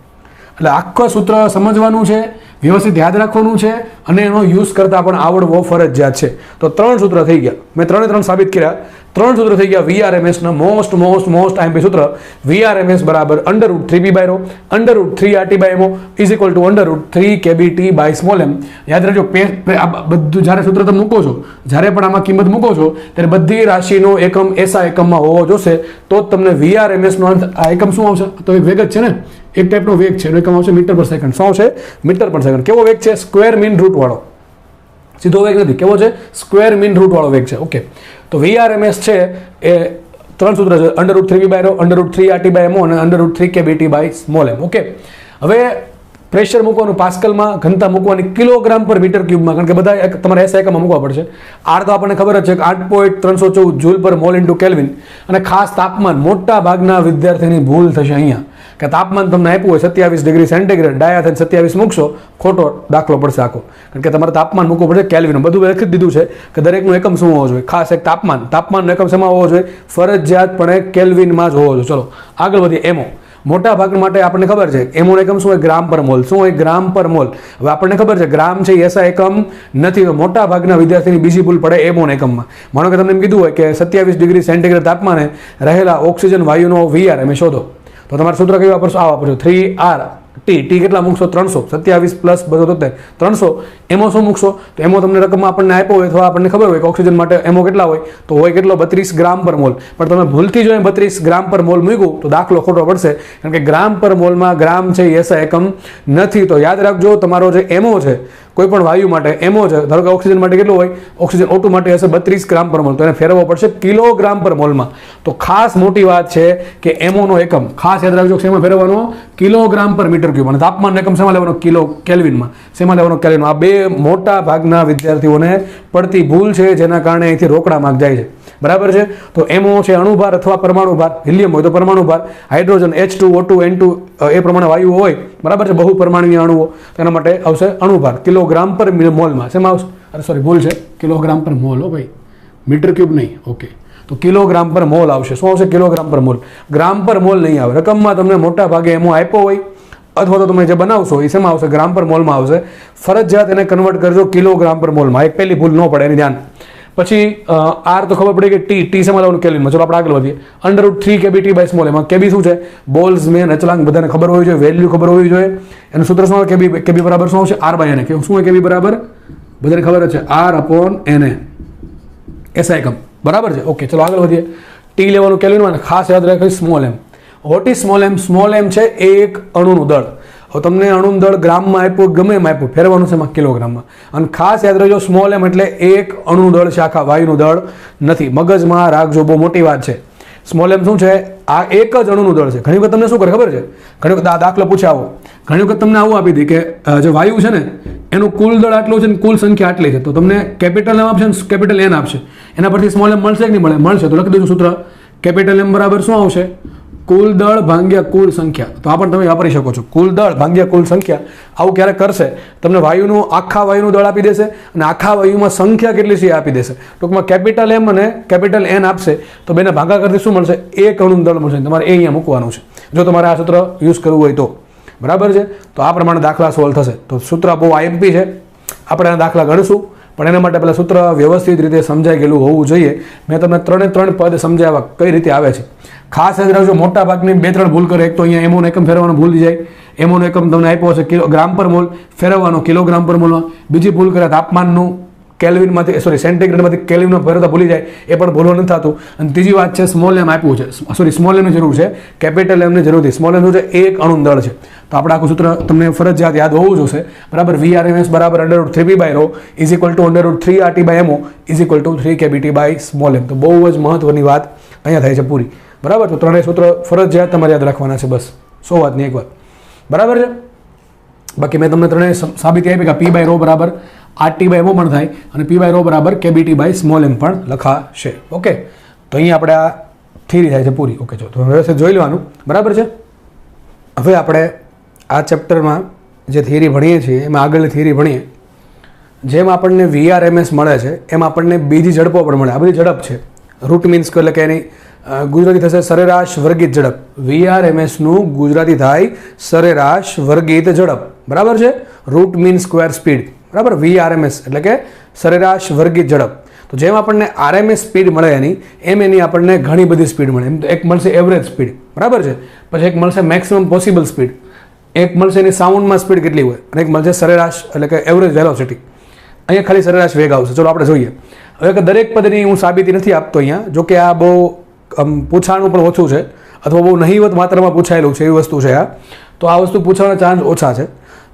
એટલે આખું સૂત્ર સમજવાનું છે, વ્યવસ્થિત યાદ રાખવાનું છે અને એનો યુઝ કરતા પણ આવડવો ફરજિયાત છે. તો 3 સૂત્ર થઈ ગયા, મેં 3 સાબિત કર્યા. 3 સૂત્ર થઈ ગયા VRMS ના મોસ્ટ આઈએમપી સૂત્ર. VRMS બરાબર √3p/ρ √3RT/mo is equal to √3 kbt/સ્મોલ m. યાદ રાખજો, આ બધું જ્યારે સૂત્ર તમે મૂકો છો, જ્યારે પણ આમાં કિંમત મૂકો છો, ત્યારે બધી રાશિનો એકમ એસા એકમમાં હોવો જોશે, તો જ તમને VRMS નો આ એકમ શું આવશે, તો એક વેગ જ છે ને, એક ટાઈપનો વેગ છે, એનો એકમ આવશે મીટર પર સેકન્ડ. શું આવશે, મીટર પર સેકન્ડ. કેવો વેગ છે, સ્ક્વેર મીન રૂટ વાળો, સીધો વેગ નથી. કેવો છે, સ્ક્વેર મીન રૂટ વાળો વેગ છે. ઓકે, તો VRMS છે એ 3 સૂત્ર છે, √3p/ρ √3RT/mo અને √3 kbt/સ્મોલ m. ઓકે, હવે પ્રેશર મૂકવાનું પાસ્કલમાં, ઘનતા મૂકવાની કિલોગ્રામ પર મીટર ક્યુબમાં, કારણ કે બધા તમારે એસઆઈ એકમમાં મૂકવા પડશે. આર તો આપણને ખબર જ છે કે 8.314 જૂલ પર મોલ ઇન્ટુ કેલ્વિન. અને ખાસ તાપમાન, મોટા ભાગના વિદ્યાર્થીની ભૂલ થશે અહીંયા કે તાપમાન તમને આપ્યું હોય 27 ડિગ્રી સેન્ટીગ્રેડ, ડાયા થઈને 27 મૂકશો, ખોટો દાખલો પડશે આખો. કારણ કે તમારે તાપમાન મૂકવું પડશે કેલ્વિન. બધું લખી દીધું છે કે દરેકનું એકમ શું હોવો જોઈએ. ખાસ એક તાપમાનનો એકમ શેમાં હોવો જોઈએ, ફરજિયાતપણે કેલ્વિનમાં જ હોવો જોઈએ. ચલો આગળ વધીએ. એમો મોટા ભાગ માટે આપણને ખબર છે, એમોનો એકમ શું હોય, ગ્રામ પર મોલ. શું હોય, ગ્રામ પર મોલ. હવે આપણને ખબર છે ગ્રામ છે એસા એકમ નથી, તો મોટા ભાગના વિદ્યાર્થીની બીજી ભૂલ પડે એમોના એકમમાં. માનો કે તમને એમ કીધું હોય કે 27 ડિગ્રી સેન્ટીગ્રેડ તાપમાને રહેલા ઓક્સિજન વાયુનો VRMS શોધો, તો તમારે સૂત્ર કયું વાપરશો, આ વાપરશો 3RT. ટી કેટલા મૂકશો, 300. 27 પ્લસ 273 300. એમો શું મૂકશો, તો એમો તમને રકમમાં આપણને આપ્યો હોય અથવા આપણને ખબર હોય કે ઓક્સિજન માટે એમો કેટલા હોય, તો હોય કેટલો, 32 ગ્રામ પર મોલ. પણ તમે ભૂલથી જો 32 ગ્રામ પર મોલ મૂક્યું તો દાખલો ખોટો પડશે, કારણ કે ગ્રામ પર મોલમાં ગ્રામ છે એસા એકમ નથી. તો યાદ રાખજો, તમારો જે એમો છે કોઈ પણ વાયુ માટે એમઓ છે, ધારો કે ઓક્સિજન માટે કેટલું હોય, ઓક્સિજન O2 માટે હશે 32 ગ્રામ પર મોલ, તો એને ફેરવવો પડશે કિલોગ્રામ પર મોલમાં. તો ખાસ મોટી વાત છે કે એમઓનો એકમ ખાસ યાદ રાખજો, શેમાં ફેરવવાનો, કિલોગ્રામ પર મીટર ક્યુબ. અને તાપમાનનો એકમ શેમાં લેવાનો, કિલો કેલ્વિનમાં. શેમાં લેવાનો, કેલ્વિનમાં. આ બે મોટા ભાગના વિદ્યાર્થીઓને પડતી ભૂલ છે, જેના કારણે અહીંથી રોકડા માર્ક જાય છે. બરાબર છે. તો એમઓ છે અણુભાર અથવા પરમાણુ ભાર, હિલિયમ હોય તો પરમાણુ ભાર, હાઇડ્રોજન H2 O2 N2 એ પ્રમાણે વાયુઓ હોય, બરાબર છે, બહુ પરમાણુય અણુઓ, તો એના માટે આવશે અણુભાર કિલોગ્રામ પર મોલમાં. શેમાં આવશે, અરે સોરી ભૂલ છે, કિલોગ્રામ પર મોલ, હો ભાઈ, મીટર ક્યુબ નહીં. ઓકે, તો કિલોગ્રામ પર મોલ આવશે. શું આવશે, કિલોગ્રામ પર મોલ, ગ્રામ પર મોલ નહીં આવે. રકમમાં તમને મોટા ભાગે એમો આપ્યો હોય અથવા તો તમે જે બનાવશો એ શેમાં આવશે, ગ્રામ પર મોલમાં આવશે. ફરજિયાત એને કન્વર્ટ કરજો કિલોગ્રામ પર મોલમાં. એક પહેલી ભૂલ ન પડે, એની ધ્યાન. પછી આર તો ખબર પડી કે ટી શેમાં લેવાનું, કેલ્વિનમાં. ચલો આપણે આગળ વધીએ. √3 kBT બાય સ્મોલ. એમાં કેબી શું છે, બોલ્ટ્ઝમેન અચળાંક બધાને ખબર હોવી જોઈએ, વેલ્યુ ખબર હોવી જોઈએ. એનું સૂત્ર શું આવે, કેબી બરાબર શું આવશે, R/NA. શું હોય કેબી બરાબર, બધાને ખબર જ છે, R/NA એસઆઈ એકમ. બરાબર છે. ઓકે, ચલો આગળ વધીએ. ટી લેવાનું કેલ્વિનમાં, ખાસ યાદ રાખજો small M. What is small M? Small M છે એક અણુનું દળ. હવે તમને અણુનું દળ ગ્રામમાં આપ્યું, ગમે એમ આપ્યું, ફેરવાનું છે એમાં કિલોગ્રામમાં. અને ખાસ યાદ રાખજો સ્મોલ એમ એટલે એક અણુનું દળ છે, આખા વાયુનું દળ નથી. મગજમાં રાખજો, બહુ મોટી વાત છે. સ્મોલ એમ શું છે, આ એક જ અણુનું દળ છે. ઘણી વખત તમને શું કરે ખબર છે, ઘણી વખત દાખલો પૂછે આવો, ઘણી વખત તમને આવું આપી દે કે જે વાયુ છે ને એનું કુલ દળ આટલું છે ને કુલ સંખ્યા આટલી છે, તો તમને કેપિટલ એમ આપશે ને કેપિટલ એન આપશે. એના પરથી સ્મોલ એમ મળશે કે નહીં મળે, મળશે. તો લખી દઈશું સૂત્ર, કેપિટલ એમ બરાબર શું આવશે, કુલ દળ ભાગ્યા કુલ સંખ્યા. તો આ પણ તમે વાપરી શકો છો, કુલ દળ ભાગ્યા કુલ સંખ્યા. આવું ક્યારેક કરશે, તમને વાયુનું આખા વાયુનું દળ આપી દેશે અને આખા વાયુમાં સંખ્યા કેટલી છે એ આપી દેશે. ટૂંકમાં કેપિટલ એમ અને કેપિટલ એન આપશે, તો બેને ભાગાકારથી શું મળશે, એક અણુનું દળ મળશે. તમારે એ અહીંયા મૂકવાનું છે જો તમારે આ સૂત્ર યુઝ કરવું હોય તો. બરાબર છે. તો આ પ્રમાણે દાખલા સોલ્વ થશે. તો સૂત્ર બહુ આઈએમપી છે, આપણે આ દાખલા ગણીશું, પણ એના માટે પહેલાં સૂત્ર વ્યવસ્થિત રીતે સમજાઈ ગયેલું હોવું જોઈએ. મેં તમને 3 પદ સમજાવ્યા કઈ રીતે આવે છે. ખાસ યાદ રાખજો, મોટા ભાગની 2-3 ભૂલ કરે. એક તો અહીંયા એમોનો એકમ ફેરવવાનો ભૂલી જાય, એમોનો એકમ તમને આપ્યો હશે કિલોગ્રામ પર મોલ, ફેરવવાનો કિલોગ્રામ પર મોલમાં. બીજી ભૂલ કરે તાપમાનનું કેલ્વિનમાંથી સોરી સેન્ટીગ્રેડમાંથી કેલ્વિનમાં ફેરવતા ભૂલી જાય, એ પણ ભૂલો નથી થતું. અને ત્રીજી વાત છે, સ્મોલ એમ આપ્યું છે, સોરી સ્મોલ એમની જરૂર છે, કેપિટલ એમની જરૂર નથી. સ્મોલ એમ શું છે, એક અણુનું દળ છે. તો આપણે આખું સૂત્ર તમને ફરજિયાત યાદ હોવું જોશે. બરાબર, VRMS બરાબર √3p/ρ is equal to √3RT/mo is equal to 3 kBT by small M. તો બહુ જ મહત્વની વાત અહીંયા થાય છે પૂરી. બરાબર, તો ત્રણેય સૂત્ર ફરજિયાત તમારે યાદ રાખવાના છે, બસ 100 વાતની એક વાત. બરાબર છે. બાકી મેં તમને ત્રણેય સાબિતી આપી કે p/ρ બરાબર RT/mo પણ થાય અને p/ρ બરાબર kBT બાય સ્મોલ એમ પણ લખાશે. ઓકે, તો અહીંયા આપણે આ થિયરી થાય છે પૂરી. ઓકે, જો તો વ્યવસ્થિત જોઈ લેવાનું. બરાબર છે. હવે આપણે આ ચેપ્ટરમાં જે થિયરી ભણીએ છીએ એમાં આગળની થિયરી ભણીએ, જેમ આપણને VRMS મળે છે એમ આપણને બીજી ઝડપો પણ મળે. આ બધી ઝડપ છે, રૂટ મીન્સ એટલે કે એની ગુજરાતી થશે સરેરાશ વર્ગિત ઝડપ. VRMSનું ગુજરાતી થાય સરેરાશ વર્ગિત ઝડપ. બરાબર છે. Root mean square speed. બરાબર, VRMS એટલે કે સરેરાશ વર્ગિત ઝડપ. તો જેમ આપણને RMS સ્પીડ મળે એમ એની આપણને ઘણી બધી સ્પીડ મળે. એમ તો એક મળશે એવરેજ સ્પીડ, બરાબર છે, પછી એક મળશે મેક્સિમમ પોસિબલ સ્પીડ, એક મળશે એની સાઉન્ડમાં સ્પીડ કેટલી હોય, અને એક મળશે સરેરાશ એટલે કે એવરેજ વેલોસિટી. અહીંયા ખાલી સરેરાશ વેગ આવશે. ચલો આપણે જોઈએ. હવે કે દરેક પદની હું સાબિતી નથી આપતો અહીંયા, જો કે આ બહુ પૂછાણું પણ ઓછું છે અથવા બહુ નહીવત માત્રામાં પૂછાયેલું છે એવી વસ્તુ છે આ. તો આ વસ્તુ પૂછવાના ચાન્સ ઓછા છે.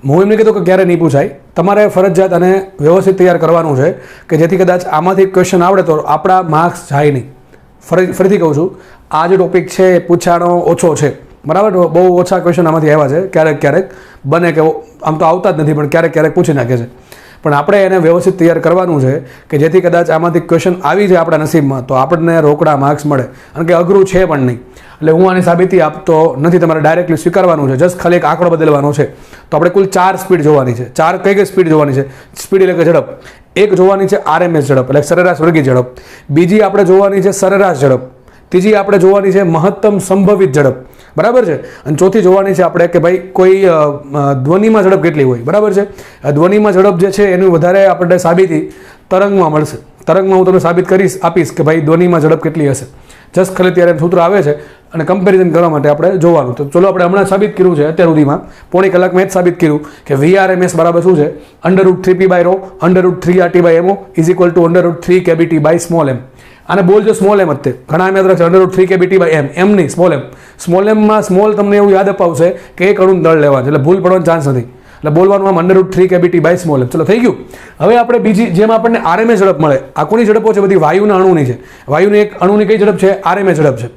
હું એમ નહીં કહેતો કે ક્યારે નહીં પૂછાય, તમારે ફરજિયાત અને વ્યવસ્થિત તૈયાર કરવાનું છે કે જેથી કદાચ આમાંથી ક્વેશ્ચન આવડે તો આપણા માર્ક્સ જાય નહીં. ફરીથી કહું છું, આ જે ટોપિક છે એ પૂછાણો ઓછો છે. બરાબર, બહુ ઓછા ક્વેશ્ચન આમાંથી આવ્યા છે. ક્યારેક બને કે આમ તો આવતા જ નથી, પણ ક્યારેક પૂછી નાખે છે. પણ આપણે એને વ્યવસ્થિત તૈયાર કરવાનું છે કે જેથી કદાચ આમાંથી ક્વેશ્ચન આવી જાય આપણા નસીબમાં તો આપણને રોકડા માર્ક્સ મળે. કારણ કે અઘરું છે પણ નહીં. એટલે હું આની સાબિતી આપતો નથી, તમારે ડાયરેક્ટલી સ્વીકારવાનું છે. જસ્ટ ખાલી એક આંકડો બદલવાનો છે. તો આપણે કુલ 4 સ્પીડ જોવાની છે. 4 કઈ સ્પીડ જોવાની છે? સ્પીડ એટલે કે ઝડપ. એક જોવાની છે RMS ઝડપ એટલે સરેરાશ વર્ગી ઝડપ. બીજી આપણે જોવાની છે સરેરાશ ઝડપ. ત્રીજી આપણે જોવાની છે મહત્તમ સંભવિત ઝડપ. બરાબર છે. અને ચોથી જોવાની છે આપણે કે ભાઈ કોઈ ધ્વનિમાં ઝડપ કેટલી હોય. બરાબર છે. ધ્વનિમાં ઝડપ જે છે એનું વધારે આપણને સાબિતી તરંગમાં મળશે. તરંગમાં હું તમને સાબિત આપીશ કે ભાઈ ધ્વનિમાં ઝડપ કેટલી હશે. જસ્ટ ખાલી ત્યારે સૂત્ર આવે છે અને કમ્પેરિઝન કરવા માટે આપણે જોવાનું. તો ચલો આપણે હમણાં સાબિત કર્યું છે અત્યાર સુધીમાં પોણી કલાકમાં જ સાબિત કર્યું કે VRMS બરાબર શું છે, √3p/ρ √3RT/mo is equal to √3 kBT by small M. આને બોલજો સ્મોલ એમ જ તે ઘણા એમ યાદ રાખશે √3 kBT બાય એમ નહીં, સ્મોલ એમ. સ્મોલ એમમાં સ્મોલ તમને એવું યાદ અપાવશે કે એક અણુનું દળ લેવાનું, એટલે ભૂલ પડવાનો ચાન્સ નથી. એટલે બોલવાનું આમ √3 kBT બાય સ્મોલ એમ. ચલો થઈ ગયું. હવે આપણે બીજી જેમ આપણને RMS ઝડપ મળે, આ કોની ઝડપો છે? બધી વાયુના અણુની છે. વાયુની એક અણુની કઈ ઝડપ છે? RMS ઝડપ છે.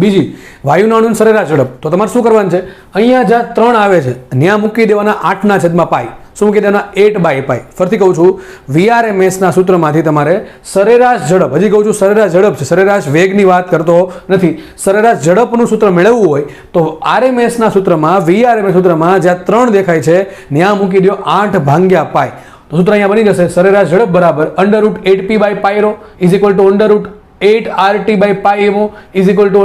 બીજી વાયુના અણુની સરેરાશ ઝડપ. તો તમારે શું કરવાનું છે? અહીંયા જ્યાં 3 આવે છે ત્યાં મૂકી દેવાના 8/π. શું મૂકી દેવાના? 8/π. ફરીથી કહું છું, VRMS ના સૂત્રમાંથી તમારે સરેરાશ ઝડપ, હજી કહું છું સરેરાશ ઝડપ છે, સરેરાશ વેગની વાત કરતો નથી. સરેરાશ ઝડપનું સૂત્ર મેળવવું હોય તો RMS ના સૂત્રમાં, VRMS સૂત્રમાં જ્યાં 3 દેખાય છે ત્યાં મૂકી દો 8/π. તો સૂત્ર અહીંયા બની જશે સરેરાશ ઝડપ બરાબર √8p/π is equal two √8RT/πmo is equal two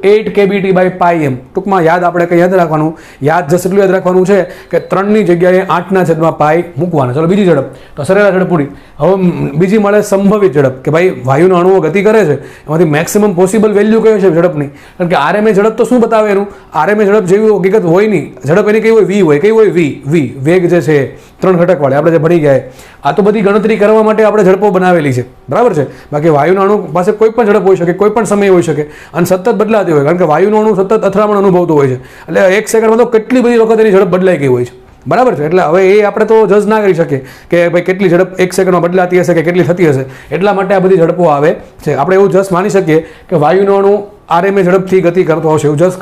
√8 kBT/πm. ટૂંકમાં યાદ આપણે કંઈ યાદ રાખવાનું, યાદ જશે એટલું યાદ રાખવાનું છે કે 3ની જગ્યાએ 8/π મૂકવાના. ચલો બીજી ઝડપ, તો સરેરાશ ઝડપ પૂરી. હવે બીજી મળે સંભવિત ઝડપ, કે ભાઈ વાયુના અણુઓ ગતિ કરે છે એમાંથી મેક્સિમમ પોસિબલ વેલ્યુ કયો છે ઝડપની? કારણ કે RMS ઝડપ તો શું બતાવે એનું? RMS ઝડપ જેવી હકીકત હોય નહીં. ઝડપ એની કઈ હોય? v હોય. કઈ હોય? v. વેગ જે છે 3 ઘટક વાળે આપણે જે ભણી ગયા, આ તો બધી ગણતરી કરવા માટે આપણે ઝડપો બનાવેલી છે, બરાબર છે. બાકી વાયુના અણુ પાસે કોઈ પણ ઝડપ હોઈ શકે, કોઈ પણ સમય હોઈ શકે અને સતત બદલાતી હોય, કારણ કે વાયુનો અણુ સતત અથડામણ અનુભવતો હોય છે. એટલે 1 સેકન્ડમાં તો કેટલી બધી વખત એની ઝડપ બદલાઈ ગઈ હોય છે, બરાબર છે. એટલે હવે એ આપણે તો જજ ના કરી શકીએ કે ભાઈ કેટલી ઝડપ 1 સેકન્ડમાં બદલાતી હશે કે કેટલી થતી હશે. એટલા માટે આ બધી ઝડપો આવે છે. આપણે એવું જજ માની શકીએ કે વાયુનો અણુ RMS ઝડપથી ગતિ કરતો હશે, એવું જજ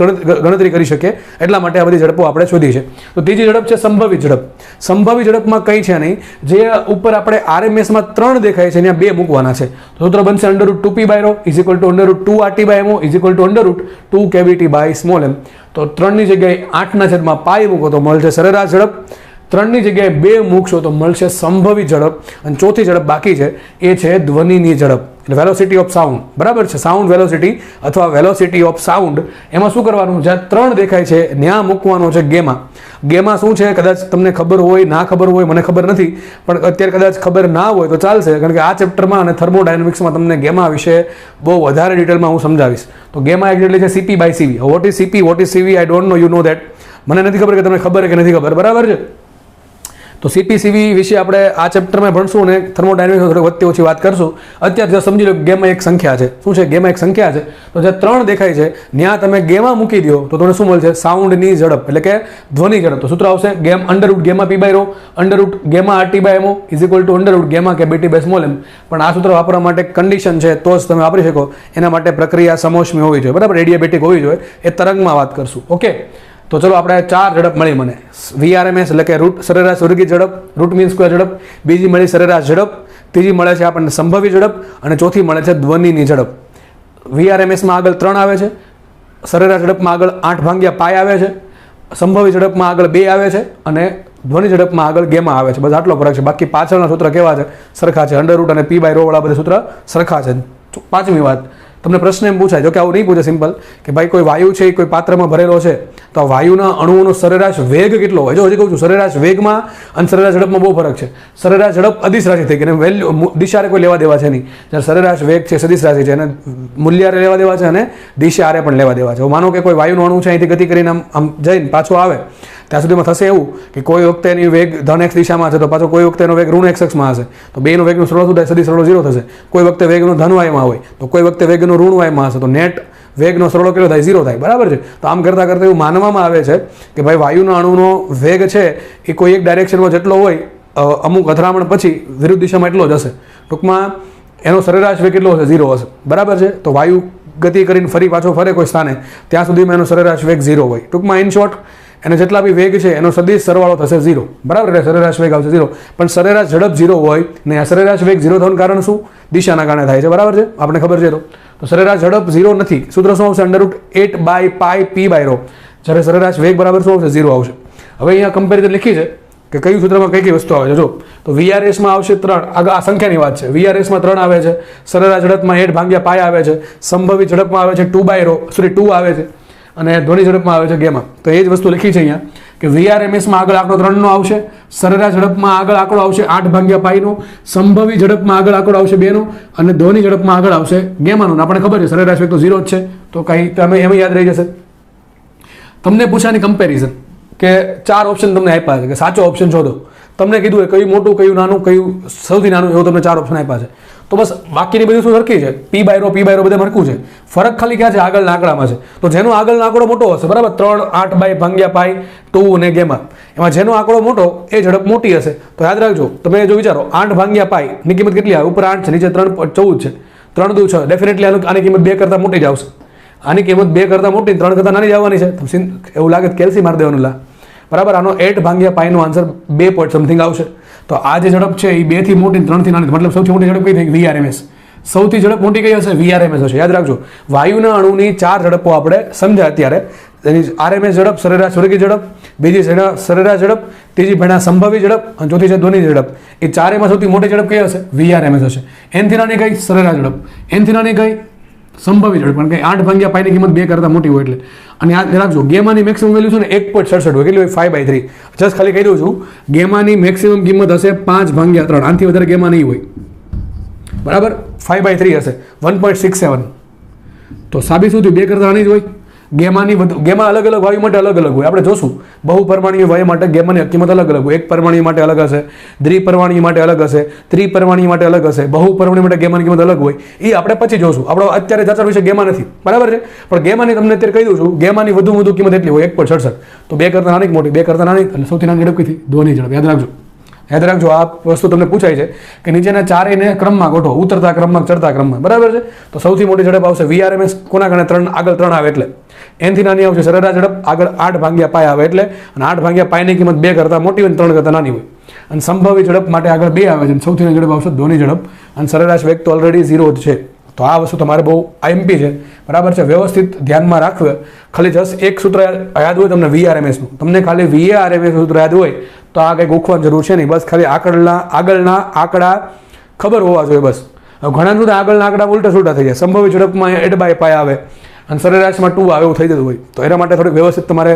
ગણતરી કરી શકીએ. એટલા માટે આ બધી ઝડપો આપણે શોધી છે. તો ત્રીજી ઝડપ છે સંભવિત ઝડપ. સંભવિત ઝડપમાં કંઈ છે નહીં, જે ઉપર આપણે RMSમાં 3 દેખાય છે ત્યાં 2 મૂકવાના છે. તો સૂત્ર બનશે √2p/ρ is equal two √2RT/mo is equal two √2 kBT/m. તો 3ની જગ્યાએ 8/π મૂકો તો મળશે સરેરાશ ઝડપ. 3ની જગ્યાએ 2 મૂકશો તો મળશે સંભવિત ઝડપ. અને ચોથી ઝડપ બાકી છે એ છે ધ્વનિની ઝડપ, એટલે વેલોસિટી ઓફ સાઉન્ડ, બરાબર છે. સાઉન્ડ વેલોસિટી અથવા વેલોસિટી ઓફ સાઉન્ડ. એમાં શું કરવાનું? જ્યાં 3 દેખાય છે ત્યાં મૂકવાનો છે ગેમા. ગેમા શું છે? કદાચ તમને ખબર હોય, ના ખબર હોય, મને ખબર નથી, પણ અત્યારે કદાચ ખબર ના હોય તો ચાલશે, કારણ કે આ ચેપ્ટરમાં અને થર્મોડાયનેમિક્સમાં તમને ગેમા વિશે બહુ વધારે ડિટેલમાં હું સમજાવીશ. તો ગેમા એક્ઝેક્ટલી છે CP/CV. What is CP, what is CV? I don't know, you know that. મને નથી ખબર કે તમને ખબર કે નથી ખબર, બરાબર છે. તો CP/CV વિશે આપણે આ ચેપ્ટરમાં ભણશું અને થર્મોડાયનેમિક્સ થોડી વધતી ઓછી વાત કરશું. અત્યારે જો સમજી લો ગેમા એક સંખ્યા છે. શું છે? ગેમા એક સંખ્યા છે. તો જે 3 દેખાય છે ત્યાં તમે ગેમા મૂકી દો તો તમને શું મળશે? સાઉન્ડની ઝડપ, એટલે કે ધ્વનિ ઝડપ. તો સૂત્ર આવશે √γp/ρ √γRT/mo is equal two √γ kBT/small m. પણ આ સૂત્ર વાપરવા માટે કન્ડિશન છે તો જ તમે વાપરી શકો. એના માટે પ્રક્રિયા સમોષ્મી હોવી જોઈએ, બરાબર, રેડિયાબેટિક હોવી જોઈએ. એ તરંગમાં વાત કરશું. ઓકે, તો ચલો આપણે 4 ઝડપ મળી મને. VRMS એટલે કે સરેરાશ વર્ગીય ઝડપ, રૂટ મીન સ્ક્વેર ઝડપ. બીજી મળી સરેરાશ ઝડપ. ત્રીજી મળે છે આપણને સંભવિત ઝડપ. અને ચોથી મળે છે ધ્વનિની ઝડપ. VRMSમાં આગળ 3 આવે છે, સરેરાશ ઝડપમાં આગળ 8/π આવે છે, સંભવિત ઝડપમાં આગળ 2 આવે છે અને ધ્વનિ ઝડપમાં આગળ ગેમા આવે છે. બસ આટલો ફરક છે. બાકી પાછળના સૂત્ર કેવા છે? સરખા છે. √ અને p/ρ વાળા બધા સૂત્ર સરખા છે. 5મી વાત, તમને પ્રશ્ન એમ પૂછાય, જો કે આવું નહીં પૂછે સિમ્પલ, કે ભાઈ કોઈ વાયુ છે એ કોઈ પાત્રમાં ભરેલો છે તો આ વાયુના અણુઓનો સરેરાશ વેગ કેટલો હોય? જો હજી કહું છું, સરેરાશ વેગમાં અને સરેરાશ ઝડપમાં બહુ ફરક છે. સરેરાશ ઝડપ અદિશ રાશિ થઈ ગઈ, વેલ્યુ દિશારે કોઈ લેવા દેવા છે નહીં. જ્યારે સરેરાશ વેગ છે સદિશ રાશિ છે, અને મૂલ્યારે લેવા દેવા છે અને દિશારે પણ લેવા દેવા છે. માનો કે કોઈ વાયુનો અણુ છે અહીંથી ગતિ કરીને આમ જઈને પાછો આવે, ત્યાં સુધીમાં થશે એવું કે કોઈ વખતે એની વેગ ધન x દિશામાં છે તો પાછો કોઈ વખતે એનો વેગ ઋણ x અક્ષમાં હશે, તો બેનો વેગનું સરળ શું થાય? સદી સરળ 0 થશે. કોઈ વખતે વેગનો ધન વાયમાં હોય તો કોઈ વખતે વેગનો ઋણ વાયમાં હશે, તો નેટ વેગનો સરળો કેટલો થાય? 0 થાય, બરાબર છે. તો આમ કરતાં કરતાં એવું માનવામાં આવે છે કે ભાઈ વાયુના અણુનો વેગ છે એ કોઈ એક ડાયરેક્શનમાં જેટલો હોય, અમુક અથડામણ પછી વિરુદ્ધ દિશામાં એટલો જ હશે. ટૂંકમાં એનો સરેરાશ વેગ કેટલો હશે? 0 હશે, બરાબર છે. તો વાયુ ગતિ કરીને ફરી પાછો ફરે કોઈ સ્થાને ત્યાં સુધીમાં એનો સરેરાશ વેગ 0 હોય. ટૂંકમાં ઇન શોર્ટ એને જેટલા બી વેગ છે એનો સદિશ સરવાળો થશે 0, બરાબર. એટલે સરેરાશ વેગ આવશે 0. પણ સરેરાશ ઝડપ 0 હોય ને આ સરેરાશ વેગ 0 થવાનું કારણ શું? દિશાના કારણે થાય છે, બરાબર છે, આપણે ખબર છે. તો સરેરાશ ઝડપ 0 નથી. સૂત્ર શું આવશે? √8/πp/ρ. જ્યારે સરેરાશ વેગ બરાબર શું આવશે? 0 આવશે. હવે અહીંયા કમ્પેરિઝન લખી છે કે કયું સૂત્રમાં કઈ કઈ વસ્તુ આવે છે. જો તો VRSમાં આવશે 3, આગળ આ સંખ્યાની વાત છે. VRSમાં 3 આવે છે, સરેરાશ ઝડપમાં 8/π આવે છે, સંભવિત ઝડપમાં આવે છે 2 આવે છે અને ધ્વનિ ઝડપમાં આવે છે ગેમા. તો એ જ વસ્તુ લખી છે અહીંયા કે VRMSમાં આગળ આંકડો 3 નો આવશે, સરેરાશ ઝડપમાં આગળ આંકડો આવશે 8/π નો, સંભવિત ઝડપમાં આગળ આંકડો આવશે 2 નો અને ધ્વનિ ઝડપમાં આગળ આવશે ગેમાનો. આપણે ખબર છે સરેરાશ વેગ તો 0 જ છે, તો કઈ તમે એમ યાદ રહી જશે. તમને પૂછાની કમ્પેરિઝન કે 4 ઓપ્શન તમને આપ્યા છે કે સાચો ઓપ્શન શોધો. તમને કીધું હોય કયું મોટું, કયું નાનું, કયું સૌથી નાનું, એવું તમને 4 ઓપ્શન આપ્યા છે. તો બસ બાકીની બધું શું સરખી છે, પી બાય રો બધે સરખું છે. ફરક ખાલી ક્યાં છે, આગળના આંકડામાં છે. તો જેનો આગળનો આંકડો મોટો હશે, બરાબર, 3 8 બાય ભાગ્યા પાઈ 2 અને ગેમા, એમાં જેનો આંકડો મોટો એ ઝડપ મોટી હશે. તો યાદ રાખજો, તમે જો વિચારો 8 ભાગ્યા પાઈ ની કિંમત કેટલી આવે, ઉપર 8 છે, નીચે 3 14 છે, 3 દુ 6, ડેફિનેટલી આની કિંમત 2 કરતાં મોટી જ આવશે. આની કિંમત 2 કરતાં મોટી, 3 કરતાં નાની જ આવવાની છે. એવું લાગે તો કેલ્સી મારી દેવાનું લા, બરાબર. આનો 8 ભાગ્યા પાઈનો આન્સર 2 પોઈન્ટ સમથિંગ આવશે. તો આ જે ઝડપ છે એ 2 થી મોટી 3 થી નાની, મતલબ સૌથી મોટી ઝડપ કઈ થઈ, VRMS. સૌથી ઝડપ મોટી કઈ હશે, VRMS હશે. યાદ રાખજો, વાયુના અણુની 4 ઝડપો આપણે સમજ્યા અત્યારે. એની RMS ઝડપ, સરેરાશ વર્ગી ઝડપ, બીજી સરેરાશ ઝડપ, ત્રીજી ભેણા સંભવી ઝડપ અને ચોથી છે ધ્વનિ ઝડપ. એ ચારેમાં સૌથી મોટી ઝડપ કઈ હશે, VRMS હશે. એનથી નાની કઈ, સરેરાશ ઝડપ. એનથી નાની કઈ, સંભવી ઝડપ. કારણ કે 8 ભાગ્યા પાઈની કિંમત 2 કરતાં મોટી હોય એટલે. અને યાદ રાખજો, ગેમાની મેક્સિમમ વેલ્યુ છે ને 1.67 હોય, કેટલી હોય, 5/3. જસ્ટ ખાલી કહી દઉં છું, ગેમાની મેક્સિમમ કિંમત હશે 5/3. આનાથી વધારે ગેમા નહીં હોય, બરાબર. 5/3 હશે, 1.67. તો સાબિત શું થયું, 2 કરતાં નાની જ હોય. ગેમા અલગ અલગ વાયુ માટે અલગ અલગ હોય. આપણે જોશું બહુપરમાણીય વાયુ માટે ગેમાની કિંમત અલગ અલગ હોય. 1 પરમાણુ માટે અલગ હશે, દ્વિપરમાણુ માટે અલગ હશે, ત્રિપરમાણુ માટે અલગ હશે, બહુપરમાણુ માટે ગેમાની કિંમત અલગ હોય. એ આપણે પછી જોશું. આપણો અત્યારે ચર્ચા વિશે ગેમા નથી, બરાબર છે. પણ ગેમાની તમને અત્યારે કહી દઉં છું, ગેમાની વધુ કિંમત એટલી હોય, 1.67. તો 2 કરતાં નાની મોટી, 2 કરતાં નાની એટલે સૌથી નાની ઝડપ કઈ, ધ્વનિ ઝડપ. યાદ રાખજો, આ વસ્તુ તમને પૂછાય છે કે નીચેના ચારેયને ક્રમમાં ગોઠવો, ઉતરતા ક્રમમાં, ચડતા ક્રમમાં, બરાબર છે. તો સૌથી મોટી ઝડપ આવશે VRMS. કોના કારણે, 3 આગળ 3 આવે એટલે. એનથી નાની આવશે સરેરાશ ઝડપ, આગળ 8 ભાગ્યા પાઈ આવે એટલે. અને 8 ભાગ્યા પાઈની કિંમત 2 કરતાં મોટી હોય, 3 કરતાં નાની હોય. અને સંભવિત ઝડપ માટે આગળ 2 આવે છે, સૌથી નાની ઝડપ આવશે ધ્વનિ ઝડપ. અને સરેરાશ વેગ તો ઓલરેડી 0 જ છે. તો આ વસ્તુ તમારે બહુ IMP છે, બરાબર છે. વ્યવસ્થિત ધ્યાનમાં રાખવું. ખાલી જસ્ટ એક સૂત્ર યાદ હોય તમને, VRMSનું. તમને ખાલી VRMS સૂત્ર યાદ હોય તો આ કંઈ ગોખવાની જરૂર છે નહીં. બસ ખાલી આગળના આંકડા ખબર હોવા જોઈએ, બસ. ઘણા સુધી આગળના આંકડા ઉલટા સુલટા થઈ જાય. સંભવિત ઝડપમાં 8 બાય પાઈ આવે અને સરેરાશમાં 2 આવે, એવું થઈ જતું હોય. તો એના માટે થોડીક વ્યવસ્થિત તમારે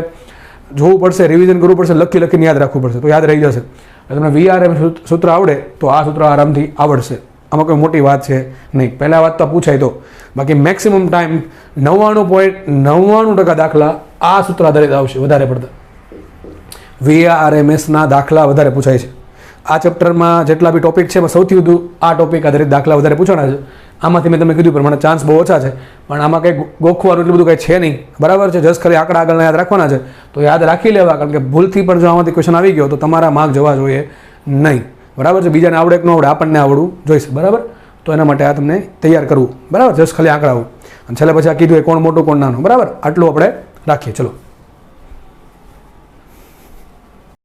જોવું પડશે, રિવિઝન કરવું પડશે, લખીને યાદ રાખવું પડશે, તો યાદ રહી જશે. તમને VRMS સૂત્ર આવડે તો આ સૂત્ર આરામથી આવડશે. આમાં કોઈ મોટી વાત છે નહીં. પહેલા વાત તો પૂછાય તો, બાકી મેક્સિમમ ટાઈમ 99.99% દાખલા આ સૂત્ર આધારિત આવશે. વધારે પડતા VRMSના દાખલા વધારે પૂછાય છે. આ ચેપ્ટરમાં જેટલા બી ટોપિક છે એમાં સૌથી વધુ આ ટોપિક આધારિત દાખલા વધારે પૂછવાના છે. આમાંથી મેં તમને કીધું પ્રમાણે ચાન્સ બહુ ઓછા છે, પણ આમાં કંઈ ગોખવાનું એટલું બધું કંઈ છે નહીં, બરાબર છે. જસ્ટ ખાલી આંકડા આગળના યાદ રાખવાના છે. તો યાદ રાખી લેવા, કારણ કે ભૂલથી પણ જો આમાંથી ક્વેશ્ચન આવી ગયો તો તમારા માર્ક જવા જોઈએ નહીં, બરાબર છે. બીજાને આવડે કે ન આવડે, આપણને આવડવું જોઈશે, બરાબર. તો એના માટે આ તમને તૈયાર કરવું, બરાબર. જસ્ટ ખાલી આંકડા હોય અને છેલ્લે પછી આ કીધું એ કોણ મોટું કોણ નાનું, બરાબર. આટલું આપણે રાખીએ. ચલો.